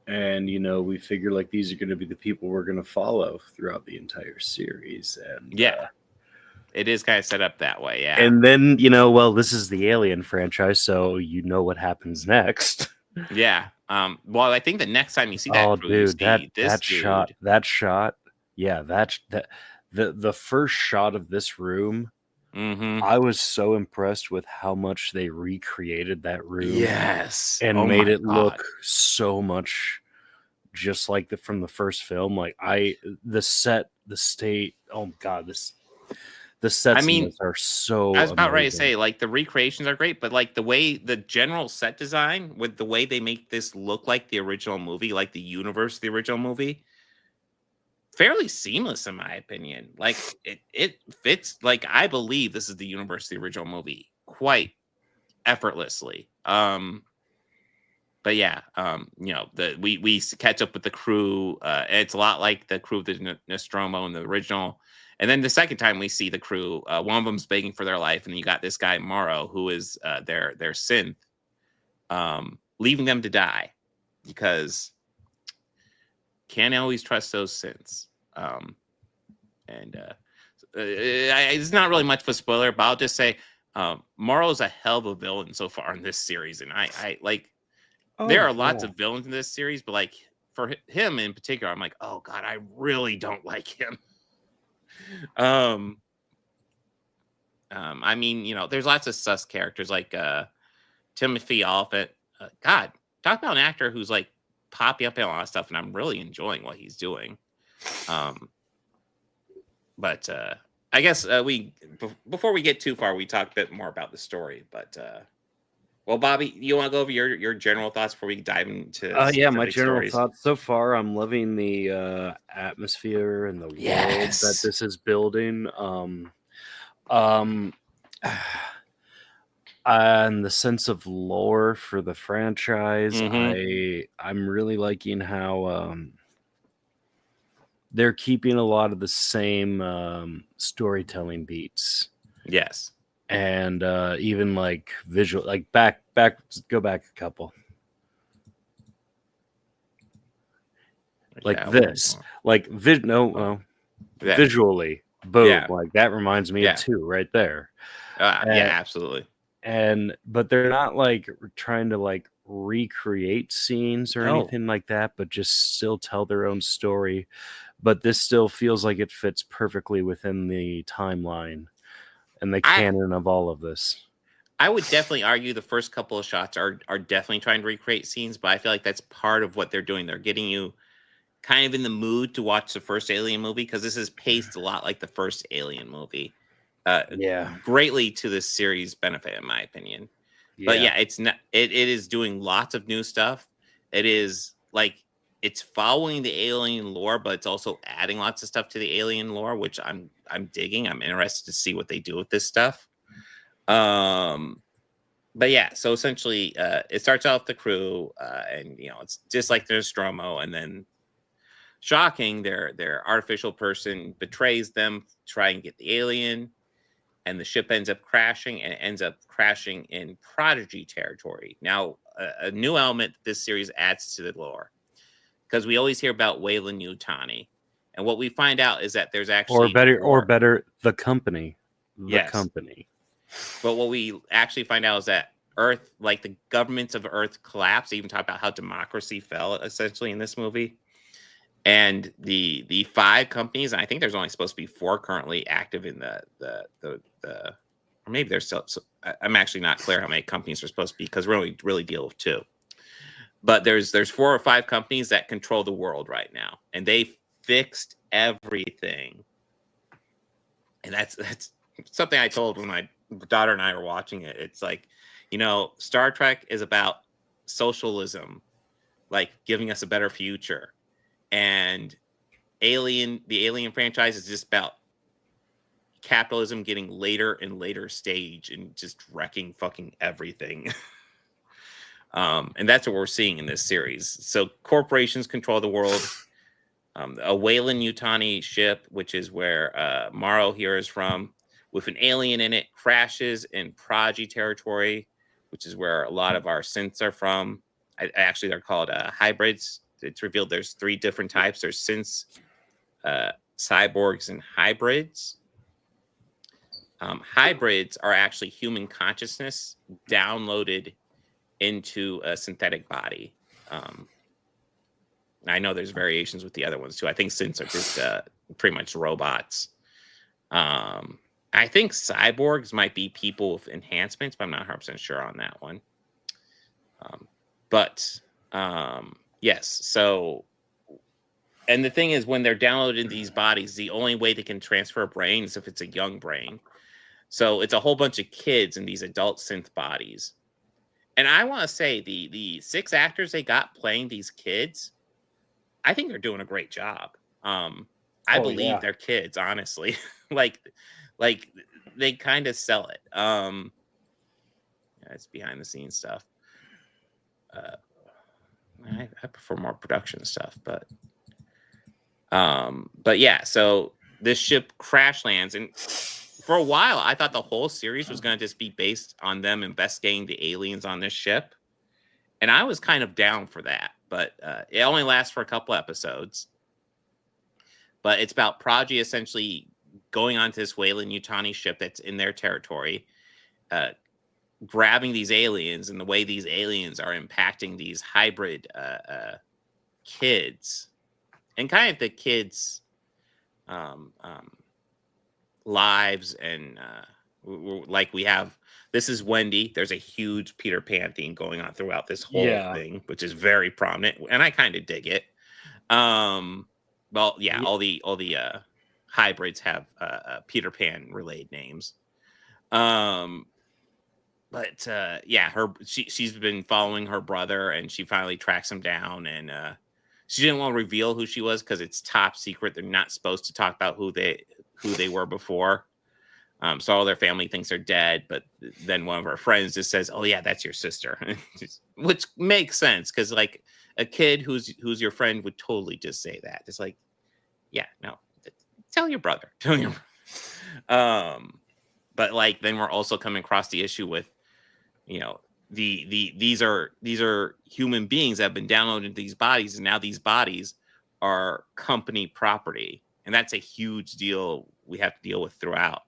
and we figure these are going to be the people we're going to follow throughout the entire series, and it is kind of set up that way, yeah. And then this is the Alien franchise, so what happens next. Yeah. Well, I think the next time you see that crew, dude, that shot, yeah, the first shot of this room. Mm-hmm. I was so impressed with how much they recreated that room. Yes. And made it look so much just like from the first film. The set, the state, oh God, the sets are so I was about ready to amazing. say, the recreations are great, but the way the general set design with the way they make this look like the original movie, like the universe of the original movie, fairly seamless in my opinion. It fits. I believe this is the universe of the original movie quite effortlessly. But yeah, we catch up with the crew. It's a lot like the crew of the Nostromo in the original. And then the second time we see the crew, one of them's begging for their life, and then you got this guy Morrow, who is their synth, leaving them to die because. Can't always trust those synths. It's not really much of a spoiler, but I'll just say Morrow's a hell of a villain so far in this series. And there are lots of villains in this series, but for him in particular, I'm oh God, I really don't like him. I mean, there's lots of sus characters like Timothy Olyphant. God, talk about an actor who's popping up in a lot of stuff, and I'm really enjoying what he's doing. But I guess before we get too far, we talk a bit more about the story. But well, Bobby, you want to go over your general thoughts before we dive into? My general thoughts so far. I'm loving the atmosphere and the world that this is building. And the sense of lore for the franchise. Mm-hmm. I'm really liking how they're keeping a lot of the same storytelling beats. Yes. And even visual, go back a couple. This. Visually. Boom. Yeah. That reminds me of 2 right there. Yeah, absolutely. But they're not trying to recreate scenes or anything like that, but just still tell their own story. But this still feels like it fits perfectly within the timeline and the canon of all of this. I would definitely argue the first couple of shots are definitely trying to recreate scenes, but I feel like that's part of what they're doing. They're getting you kind of in the mood to watch the first Alien movie because this is paced a lot like the first Alien movie. Greatly to this series' benefit, in my opinion. But yeah, it's not. It is doing lots of new stuff. It is like it's following the Alien lore, but it's also adding lots of stuff to the Alien lore, which I'm digging. I'm interested to see what they do with this stuff. But yeah, so essentially, it starts out with the crew, and it's just like there's Nostromo, and then shocking, their artificial person betrays them to try and get the alien, and the ship ends up crashing, and it ends up crashing in Prodigy territory. Now, a new element this series adds to the lore, because we always hear about Weyland-Yutani, and what we find out is that there's actually or better, the company. Company. But what we actually find out is that Earth, like the governments of Earth collapsed. They even talk about how democracy fell essentially in this movie. And the 5 companies, and I think there's only supposed to be 4 currently active in the or maybe there's still. So I'm actually not clear how many companies are supposed to be because we only really deal with 2. But there's 4 or 5 companies that control the world right now, and they fixed everything. And that's something I told when my daughter and I were watching it. It's like, Star Trek is about socialism, like giving us a better future. And the Alien franchise is just about capitalism getting later and later stage and just wrecking fucking everything. And that's what we're seeing in this series. So corporations control the world. A Weyland-Yutani ship, which is where Morrow here is from, with an alien in it, crashes in Prodigy territory, which is where a lot of our synths are from. Actually, they're called hybrids. It's revealed there's 3 different types. There's synths, cyborgs, and hybrids. Hybrids are actually human consciousness downloaded into a synthetic body. I know there's variations with the other ones too. I think synths are just pretty much robots. I think cyborgs might be people with enhancements, but I'm not 100% sure on that one. Yes. So, and the thing is, when they're downloaded these bodies, the only way they can transfer a brain is if it's a young brain. So it's a whole bunch of kids in these adult synth bodies. And I want to say the 6 actors they got playing these kids, I think they're doing a great job. I believe they're kids, honestly. like they kind of sell it. It's behind the scenes stuff. I prefer more production stuff, but yeah. So this ship crash lands, and for a while, I thought the whole series was going to just be based on them investigating the aliens on this ship, and I was kind of down for that. But it only lasts for a couple episodes. But it's about Prodigy essentially going onto this Weyland-Yutani ship that's in their territory, grabbing these aliens, and the way these aliens are impacting these hybrid kids, and kind of the kids' lives. And like we have, this is Wendy. There's a huge Peter Pan theme going on throughout this whole thing, which is very prominent, and I kind of dig it. All the hybrids have Peter Pan related names. She's been following her brother, and she finally tracks him down, and she didn't want to reveal who she was because it's top secret. They're not supposed to talk about who they were before. So all their family thinks they're dead, but then one of her friends just says, "Oh yeah, that's your sister," which makes sense because like a kid who's your friend would totally just say that. It's like, yeah, no, tell your brother. But like then we're also coming across the issue with, these are human beings that have been downloaded into these bodies, and now these bodies are company property, and that's a huge deal we have to deal with throughout.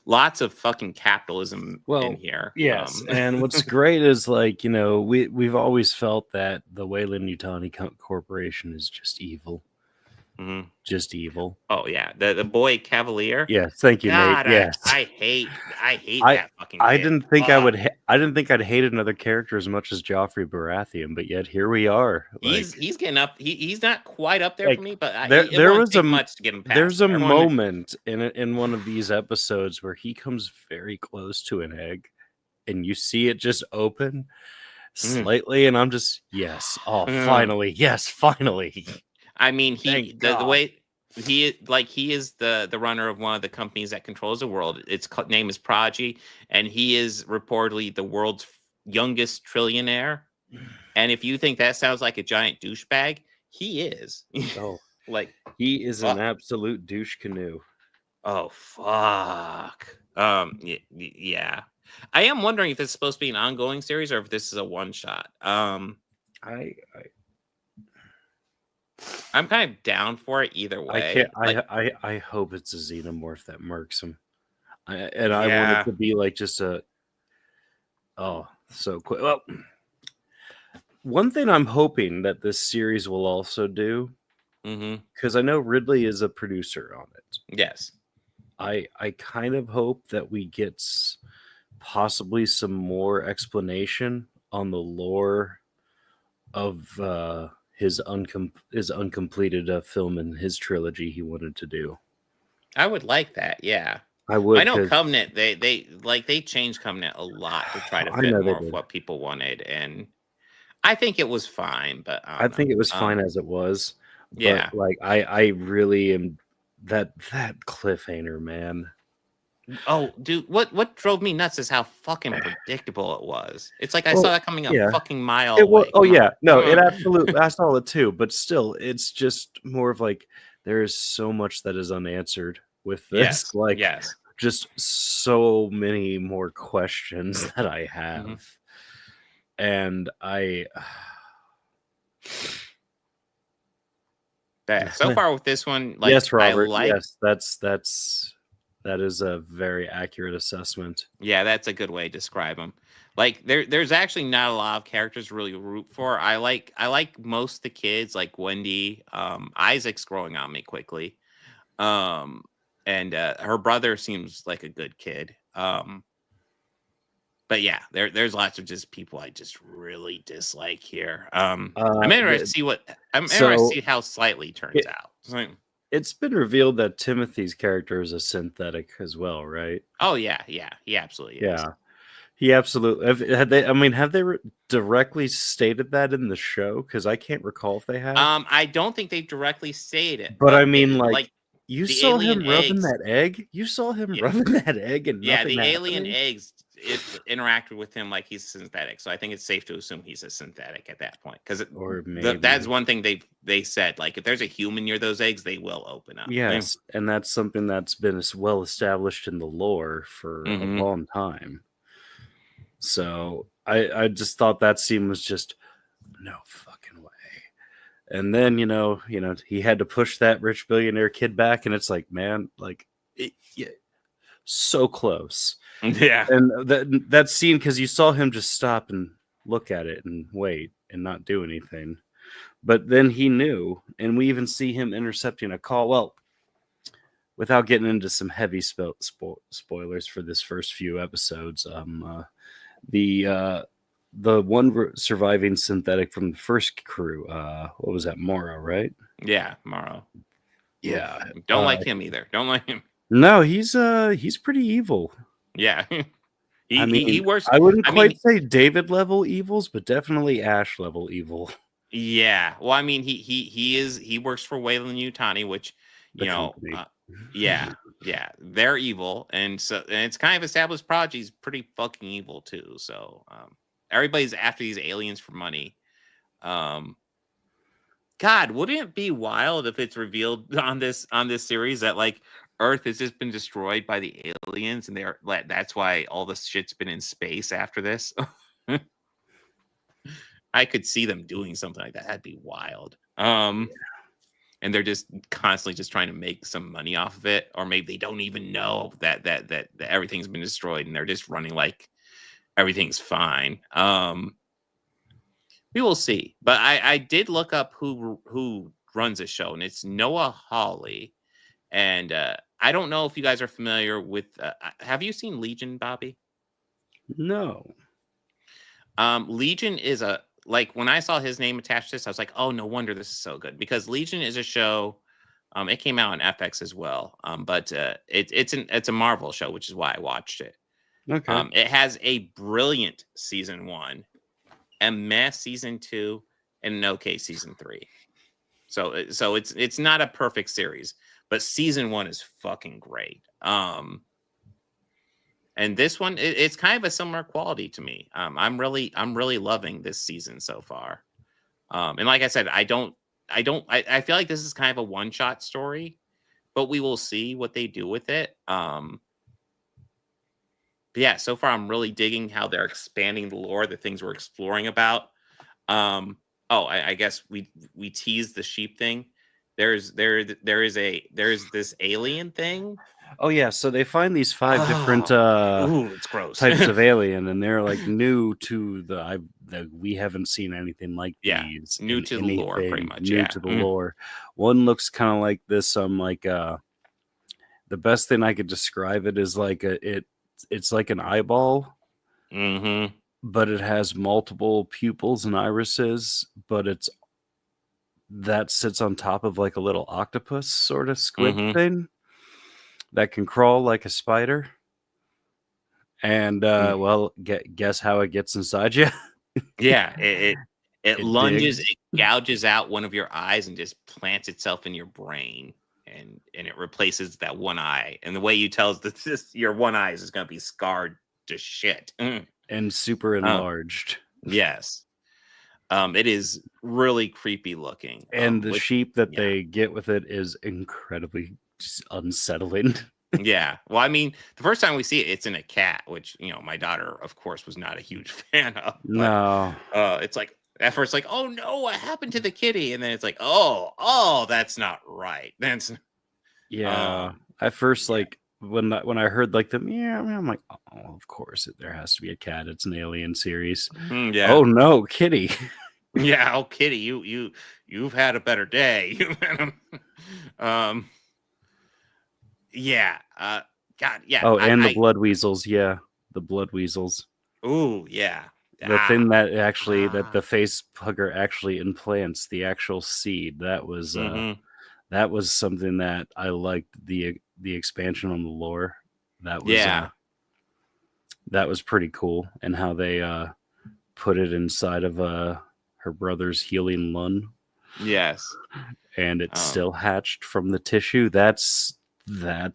Lots of fucking capitalism in here. Yes, and what's great is like we've always felt that the Weyland-Yutani Corporation is just evil. just evil. Oh yeah, the boy Cavalier. Yes, thank you, God, Nate. Yes, I hate that fucking. I kid. didn't think I would. I didn't think I'd hate another character as much as Joffrey Baratheon, but yet here we are. He's getting up. He's not quite up there like, for me, but there was much to get him past. There's a moment in one of these episodes where he comes very close to an egg, and you see it just open slightly, and I'm just finally, yes, finally. I mean, the way he is the runner of one of the companies that controls the world. Its name is Prodigy, and he is reportedly the world's youngest trillionaire. And if you think that sounds like a giant douchebag, he is. Oh, like he is an absolute douche canoe. Oh fuck. Yeah. I am wondering if it's supposed to be an ongoing series or if this is a one shot. I'm kind of down for it either way. I hope it's a xenomorph that murks him, I want it to be like just so quick. Well, one thing I'm hoping that this series will also do, because I know Ridley is a producer on it. Yes, I kind of hope that we get possibly some more explanation on the lore of his uncompleted film in his trilogy he wanted to do. I would like that. Yeah, I would. I know Covenant. They changed Covenant a lot to try to fit more of what people wanted, and I think it was fine. But I think it was fine as it was. Yeah, but, like I really am that cliffhanger, man. Oh, dude, what drove me nuts is how fucking predictable it was. It's like I saw that coming a fucking mile away. It absolutely. I saw it too, but still, it's just more of like there is so much that is unanswered with this. Just so many more questions that I have, and so far with this one, yes, Robert. Yes, that is a very accurate assessment. Yeah, that's a good way to describe them. Like there's actually not a lot of characters to really root for. I like most of the kids, like Wendy. Isaac's growing on me quickly. And her brother seems like a good kid. But yeah, there's lots of just people I just really dislike here. I'm interested to see how Slightly turns out. It's been revealed that Timothy's character is a synthetic as well, right? Oh yeah, he absolutely is. Yeah, he absolutely. Have they directly stated that in the show? Because I can't recall if they have. I don't think they've directly stated it. But I mean, like you saw him rubbing that egg. You saw him rubbing that egg, and the alien eggs interacted with him like he's synthetic. So I think it's safe to assume he's a synthetic at that point. Because that's one thing they said. Like if there's a human near those eggs, they will open up. Yes, and that's something that's been well established in the lore for a long time. So I just thought that scene was just no fucking way. And then he had to push that rich billionaire kid back, and it's like, man, so close. Yeah. And that scene, because you saw him just stop and look at it and wait and not do anything. But then he knew, and we even see him intercepting a call. Well, without getting into some heavy spoilers for this first few episodes, the one surviving synthetic from the first crew, what was that, Morrow, right? Yeah, Morrow. Yeah. Don't like him either. Don't like him. No, he's pretty evil. Yeah. he works. I wouldn't quite say David level evils, but definitely Ash level evil. Yeah. Well, I mean, he works for Wayland Yutani, which they're evil, and it's kind of established Prodigy's pretty fucking evil too. So everybody's after these aliens for money. God, wouldn't it be wild if it's revealed on this series that like Earth has just been destroyed by the aliens, and that's why all this shit's been in space after this? I could see them doing something like that. That'd be wild. And they're just constantly just trying to make some money off of it, or maybe they don't even know that everything's been destroyed, and they're just running like everything's fine. We will see. But I did look up who runs the show, and it's Noah Hawley. And I don't know if you guys are familiar with. Have you seen Legion, Bobby? No. Legion is when I saw his name attached to this, I was like, oh, no wonder this is so good, because Legion is a show. It came out on FX as well, but it's a Marvel show, which is why I watched it. Okay. It has a brilliant season 1, a mess season 2, and an okay season 3. So it's not a perfect series, but season 1 is fucking great. And this one, it's kind of a similar quality to me. I'm really loving this season so far. And like I said, I feel like this is kind of a one-shot story, but we will see what they do with it. But yeah, so far I'm really digging how they're expanding the lore, the things we're exploring about. I guess we teased the sheep thing. There's this alien thing. Oh yeah, so they find these 5 different it's gross. types of alien, and they're like new to we haven't seen anything like these. New to the lore, pretty much. New to the lore. One looks kind of like this. The best thing I could describe it is like it's like an eyeball, but it has multiple pupils and irises, but that sits on top of like a little octopus sort of squid thing that can crawl like a spider. And guess how it gets inside you? Yeah, it lunges, it gouges out one of your eyes and just plants itself in your brain, and it replaces that one eye. And the way you tell is that your one eye is going to be scarred to shit and super enlarged. Yes. It is really creepy looking. And the sheep that they get with it is incredibly unsettling. Yeah. Well, I mean, the first time we see it, it's in a cat, which, my daughter, of course, was not a huge fan of. But, no. It's like, at first, like, oh no, what happened to the kitty? And then it's like, oh, that's not right. That's at first, like when I heard like the meow, I'm like, oh, of course there has to be a cat. It's an alien series. Yeah. Oh no, kitty. Yeah. Oh, kitty, you've had a better day. Yeah. God. Yeah. Oh, and the blood weasels. Yeah, the blood weasels. Ooh, yeah. The thing that actually that the face hugger actually implants the actual seed. That was something that I liked, the expansion on the lore. That was that was pretty cool, and how they put it inside of her brother's healing lung. Yes. And it still hatched from the tissue. That's kind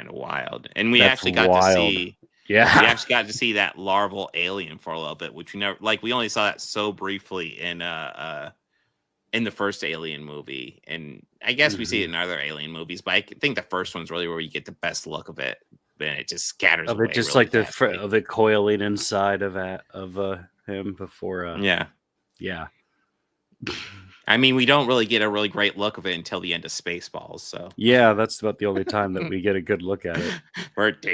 of wild. And we actually got to see we actually got to see that larval alien for a little bit, which we only saw that so briefly in the first Alien movie. And I guess we see it in other Alien movies, but I think the first one's really where you get the best look of it. And it just scatters away. It just really like of it coiling inside of him before yeah. I mean, we don't really get a really great look of it until the end of Spaceballs. So yeah, that's about the only time that we get a good look at it.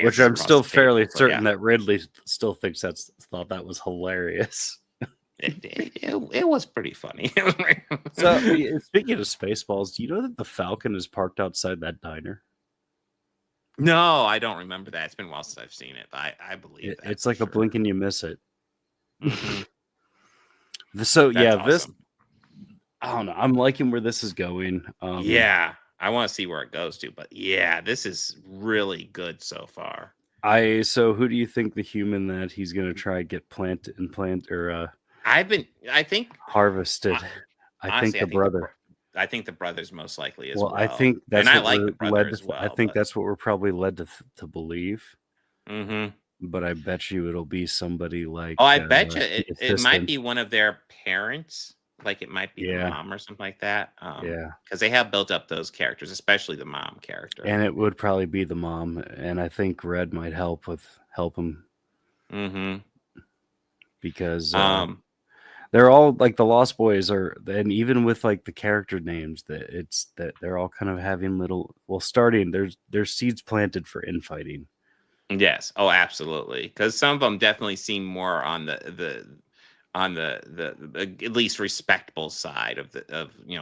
Which I'm still fairly certain that Ridley still thinks thought that was hilarious. It was pretty funny. So speaking of Spaceballs, do you know that the Falcon is parked outside that diner? No, I don't remember that. It's been a while since I've seen it, but I believe that. It's like a blink and you miss it. So that's awesome. This. I don't know. I'm liking where this is going. Yeah, I want to see where it goes to, but yeah, this is really good so far. So who do you think the human that he's gonna try get I think harvested? I think the brother. I think the brother's most likely as well. I think that's and I like the brother as well. I think that's what we're probably led to believe. Mm-hmm. But I bet you it'll be somebody like. Oh, I bet you it might be one of their parents. Like it might be the mom or something like that. Because they have built up those characters, especially the mom character. And it would probably be the mom, and I think Red might help him. Mm-hmm. Because they're all like the Lost Boys are, and even with like the character names, that they're all kind of having starting. There's seeds planted for infighting. Yes. Oh, absolutely. Because some of them definitely seem more on on the at least respectable side of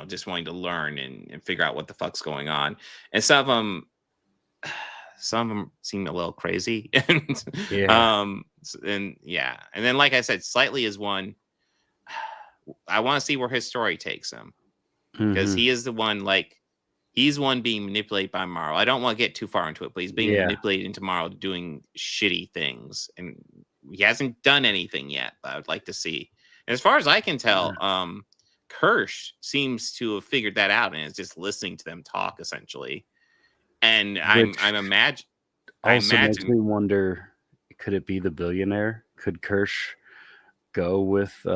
just wanting to learn and figure out what the fuck's going on. And some of them seem a little crazy. And and then like I said, Slightly is one. I want to see where his story takes him, because he is the one, he's one being manipulated by Morrow. I don't want to get too far into it, but he's being manipulated into Morrow doing shitty things, and he hasn't done anything yet. But I would like to see. And as far as I can tell, Kirsch seems to have figured that out and is just listening to them talk essentially. And I imagine makes me wonder: could it be the billionaire? Could Kirsch go with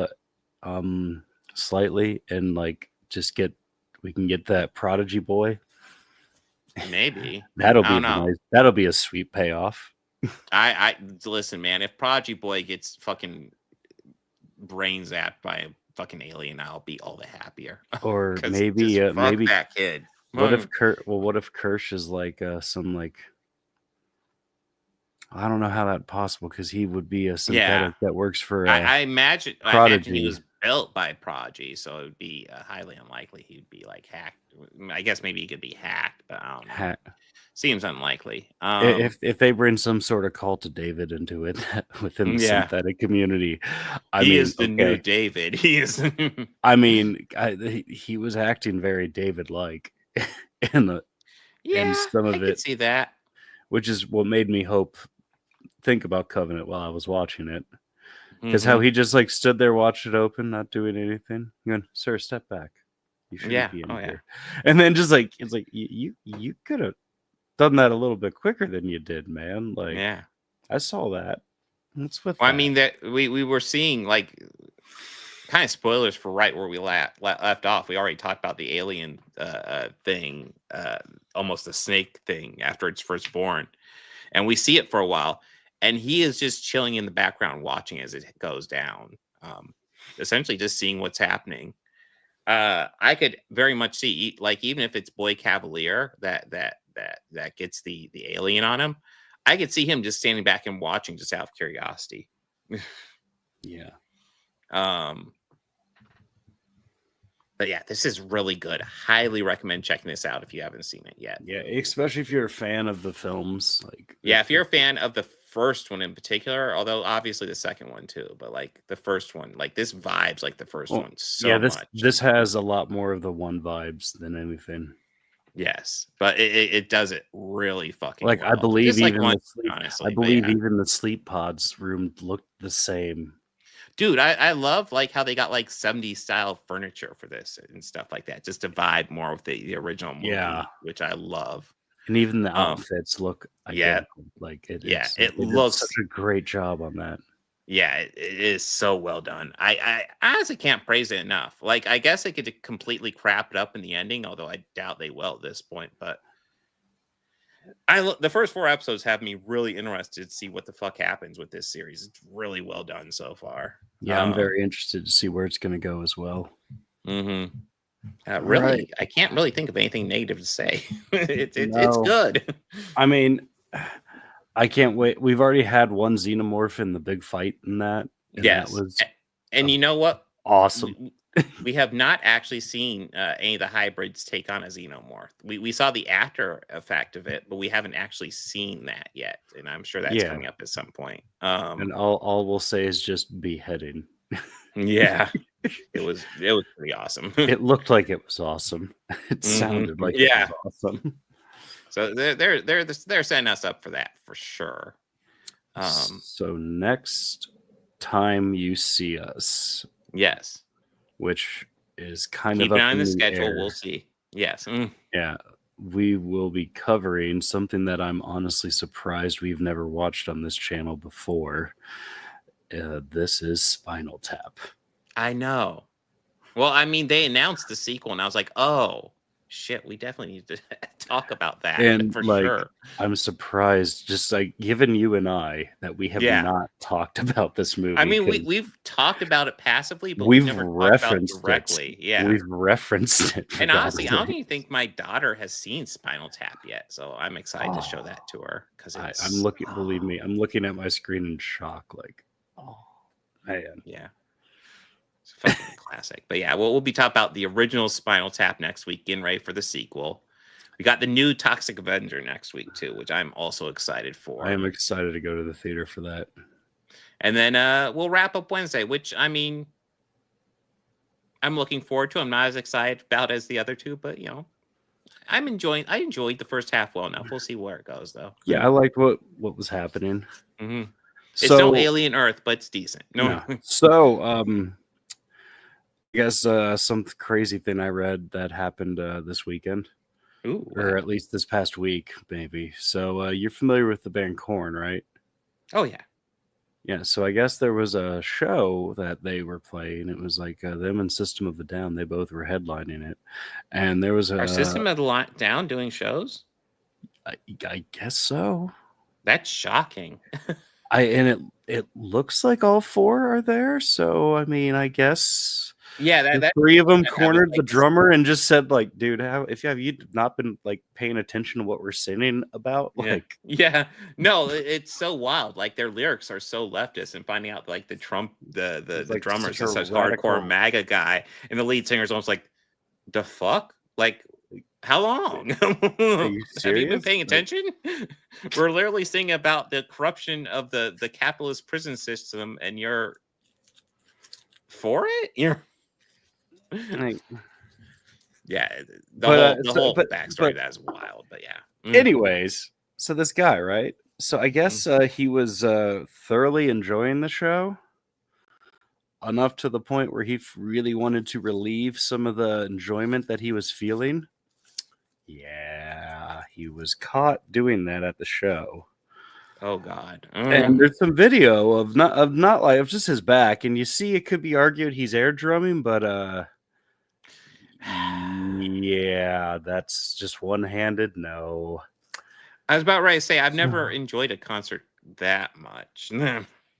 Slightly and we can get that prodigy boy? Maybe that'll be nice. That'll be a sweet payoff. I listen, man. If Prodigy Boy gets fucking brain zapped by a fucking alien, I'll be all the happier. Or maybe that kid. What if Kirsch is I don't know how that's possible, because he would be a synthetic that works for. I imagine he was built by Prodigy, so it would be highly unlikely he'd be hacked. I guess maybe he could be hacked, but I don't know. Seems unlikely. If they bring some sort of cult of David into it within the synthetic community, he is the new David. He is. I mean, he was acting very David-like in some of I could see that, which is what made me think about Covenant while I was watching it, because how he just stood there, watched it open, not doing anything, going, "Sir, step back. You shouldn't be in here." And then it's like you could have done that a little bit quicker than you did, man. I saw that. What's with that? I mean, that we were seeing kind of spoilers for right where we left off. We already talked about the alien thing, almost the snake thing after it's first born, and we see it for a while, and he is just chilling in the background watching as it goes down, essentially just seeing what's happening. I could very much see, even if it's Boy Cavalier that gets the alien on him, I could see him just standing back and watching just out of curiosity. But yeah, this is really good. Highly recommend checking this out if you haven't seen it yet. Yeah, especially if you're a fan of the films. If you're a fan of the first one in particular, although obviously the second one too, but the first one, this vibes like the first one so much. This has a lot more of the one vibes than anything. Yes, but it does it really fucking well. I believe even even the sleep pods room looked the same. Dude, I love how they got 70s style furniture for this and stuff like that, just to vibe more with the original movie, which I love. And even the outfits look identical. It looks such a great job on that. Yeah, it is so well done. I honestly can't praise it enough. I guess they could completely crap it up in the ending, although I doubt they will at this point. But the first 4 episodes have me really interested to see what the fuck happens with this series. It's really well done so far. Yeah, I'm very interested to see where it's going to go as well. Really, right. I can't really think of anything negative to say. It's good. I mean, I can't wait. We've already had one xenomorph in the big fight in that. And yes. That was and you know what? Awesome. We have not actually seen any of the hybrids take on a xenomorph. We saw the after effect of it, but we haven't actually seen that yet. And I'm sure that's coming up at some point. And all we'll say is just beheading. Yeah. It was pretty awesome. It looked like it was awesome. It sounded like it was awesome. So they're setting us up for that for sure. So next time you see us, yes, which is kind keep of an up eye on the schedule. air. We'll see. Yes, yeah, we will be covering something that I'm honestly surprised we've never watched on this channel before. This is Spinal Tap. I know. Well, I mean, they announced the sequel, and I was like, oh, shit, we definitely need to talk about that. And for sure. I'm surprised, just given you and I, that we have not talked about this movie. I mean, we've talked about it passively, but we've never referenced talked about it directly. Yeah, we've referenced it. And honestly, I don't even think my daughter has seen Spinal Tap yet, so I'm excited to show that to her because I'm looking. Believe me, I'm looking at my screen in shock. Oh man, yeah. It's a fucking classic. But yeah, we'll be talking about the original Spinal Tap next week, getting ready for the sequel. We got the new Toxic Avenger next week too, which I'm also excited for. I am excited to go to the theater for that. And then we'll wrap up Wednesday, which I mean, I'm looking forward to. I'm not as excited about as the other two, but you know, I enjoyed the first half well enough. We'll see where it goes though. Yeah, I liked what was happening. Mm-hmm. It's no Alien Earth, but it's decent. No. So, I guess some crazy thing I read that happened this weekend. Ooh, or at least this past week, maybe. So you're familiar with the band Korn, right? Oh yeah. Yeah, so I guess there was a show that they were playing. It was like them and System of a Down. They both were headlining it, and there was Our System of a Down doing shows. I guess so. That's shocking. It looks like all four are there. So I mean, I guess that three of them cornered the drummer and just said, like, dude, if you not been like paying attention to what we're singing about, like, no, it's so wild. Like their lyrics are so leftist, and finding out like the drummers is such hardcore MAGA guy, and the lead singer's almost like, the fuck, like. How long? Have you been paying attention? We're literally singing about the corruption of the capitalist prison system, and you're for it? You're the whole backstory that's wild, but yeah. Anyways, so this guy, right? So I guess he was thoroughly enjoying the show enough to the point where he really wanted to relieve some of the enjoyment that he was feeling. Yeah, he was caught doing that at the show. Oh God! And there's some video of not like of just his back, and you see it could be argued he's air drumming, but yeah, that's just one-handed. No, I was about ready to say I've never enjoyed a concert that much.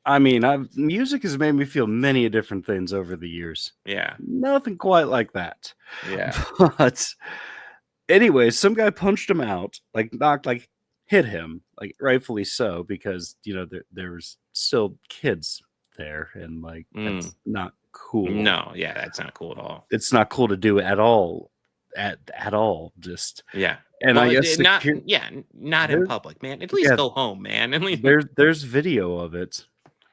I mean, music has made me feel many different things over the years. Yeah, nothing quite like that. Yeah, but. Anyways, some guy punched him out, hit him, like rightfully so, because you know there was still kids there, and like that's not cool. No, yeah, that's not cool at all. It's not cool to do at all, at all. Just and well, I guess not in public, man. At least go home, man. At least there's video of it.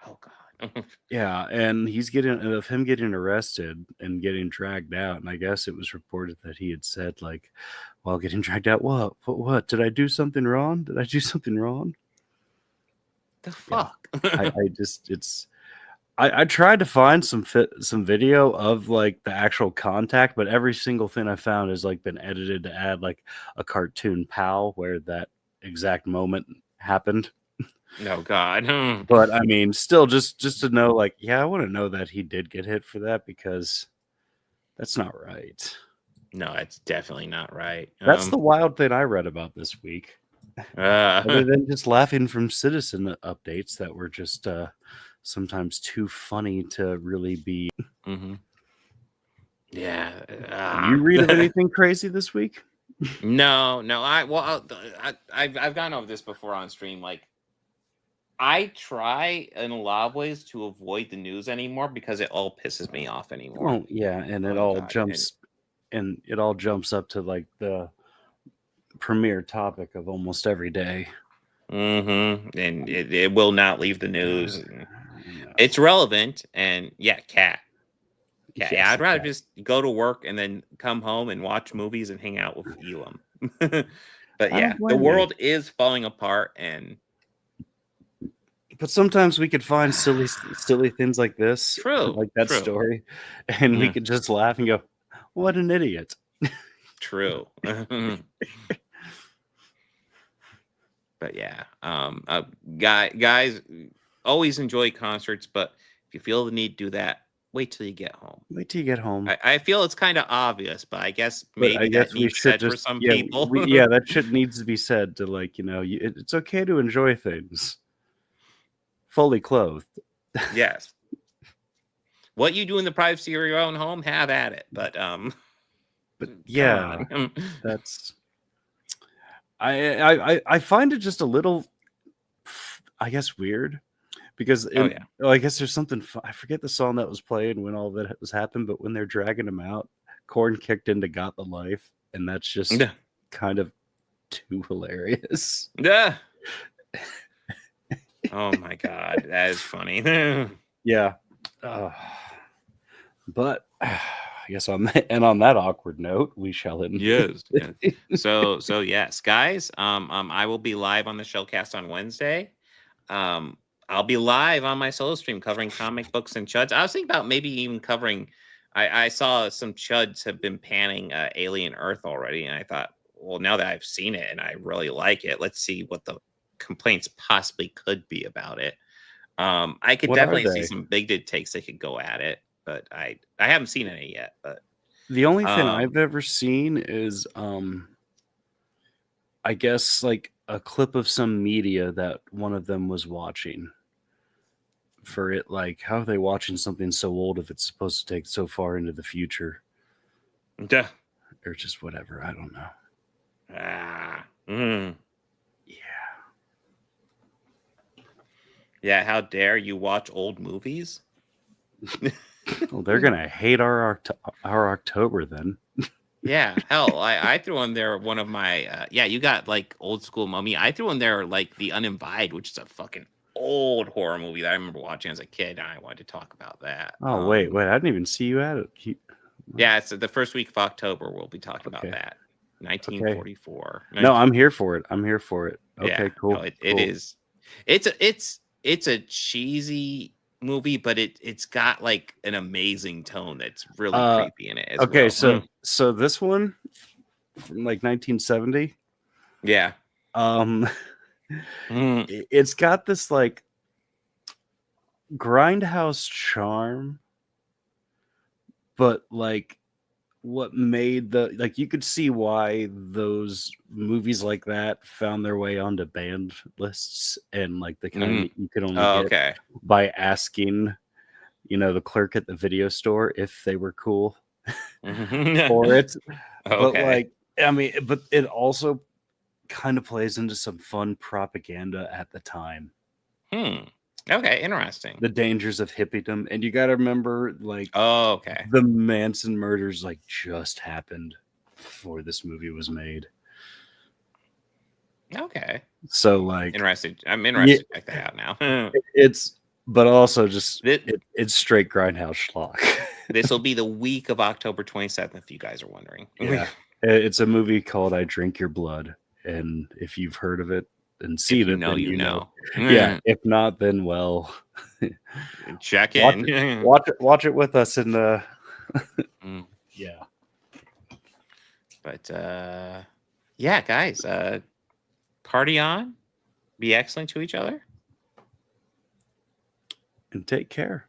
Oh God. Yeah, and he's getting arrested and getting dragged out, and I guess it was reported that he had said, like, while getting dragged out, what did I do something wrong? Did I do something wrong? The fuck? Yeah. I tried to find some video of like the actual contact, but every single thing I found has like been edited to add like a cartoon POW where that exact moment happened. No God. But I mean, still just to know, like, yeah, I want to know that he did get hit for that, because that's not right. No, it's definitely not right. That's the wild thing I read about this week. Other than just laughing from citizen updates that were just sometimes too funny to really be. Yeah. You read of anything crazy this week? No. I've gone over this before on stream. Like, I try in a lot of ways to avoid the news anymore because it all pisses me off anymore. Oh yeah, and it all jumps up to like the premier topic of almost every day. And it will not leave the news. It's relevant, and cat. Yes, I'd rather just go to work and then come home and watch movies and hang out with Elam. But yeah, the world is falling apart, but sometimes we could find silly things like this, like that story, and we could just laugh and go, "What an idiot!" True. But yeah, guys, always enjoy concerts, but if you feel the need to do that, wait till you get home. Wait till you get home. I feel it's kind of obvious, but I guess maybe that needs said for some people. That shit needs to be said to, like, you know, it's okay to enjoy things fully clothed. Yes. What you do in the privacy of your own home, have at it. But yeah, that's. I find it just a little, I guess, weird Because I guess there's something I forget the song that was played when all that was happened, but when they're dragging him out, Korn kicked into "Got the Life," and that's just kind of too hilarious. Yeah. Oh my god, that is funny. Yeah. But I guess on that awkward note, we shall end. Yes. So yes, guys. I will be live on the Shellcast on Wednesday. I'll be live on my solo stream covering comic books and chuds. I was thinking about maybe even covering. I saw some chuds have been panning Alien Earth already, and I thought, well, now that I've seen it and I really like it, let's see what the complaints possibly could be about it. I could definitely see some bigoted takes that could go at it, but I haven't seen any yet. But the only thing I've ever seen is I guess like a clip of some media that one of them was watching for it. Like, how are they watching something so old if it's supposed to take so far into the future? Yeah. Or just whatever. I don't know. Yeah, how dare you watch old movies? Well, they're gonna hate our October then. Yeah, hell, I threw in there one of my you got like old school Mummy. I threw in there like The Uninvited, which is a fucking old horror movie that I remember watching as a kid, and I wanted to talk about that. Oh wait, I didn't even see you at it. Yeah, it's the first week of October. We'll be talking about that. 1944. Okay. No, I'm here for it. Okay, yeah, cool. No, it is. It's a cheesy movie, but it's got like an amazing tone that's really creepy in it as well. So this one from like 1970. Yeah. It's got this like grindhouse charm, but like what made you could see why those movies like that found their way onto banned lists, and like the kind you could only get by asking, the clerk at the video store if they were cool for it. But like, I mean, but it also kind of plays into some fun propaganda at the time. Okay, interesting. The dangers of hippiedom, and you got to remember, like, the Manson murders like just happened before this movie was made. Okay. So like, interested. I'm interested to check that out now. But also just it's straight grindhouse schlock. This will be the week of October 27th, if you guys are wondering. Yeah, it's a movie called I Drink Your Blood, and if you've heard of it and seen it, then you know. Yeah, if not, then well, check in. Watch it with us, and yeah. But yeah, guys, party on, be excellent to each other, and take care.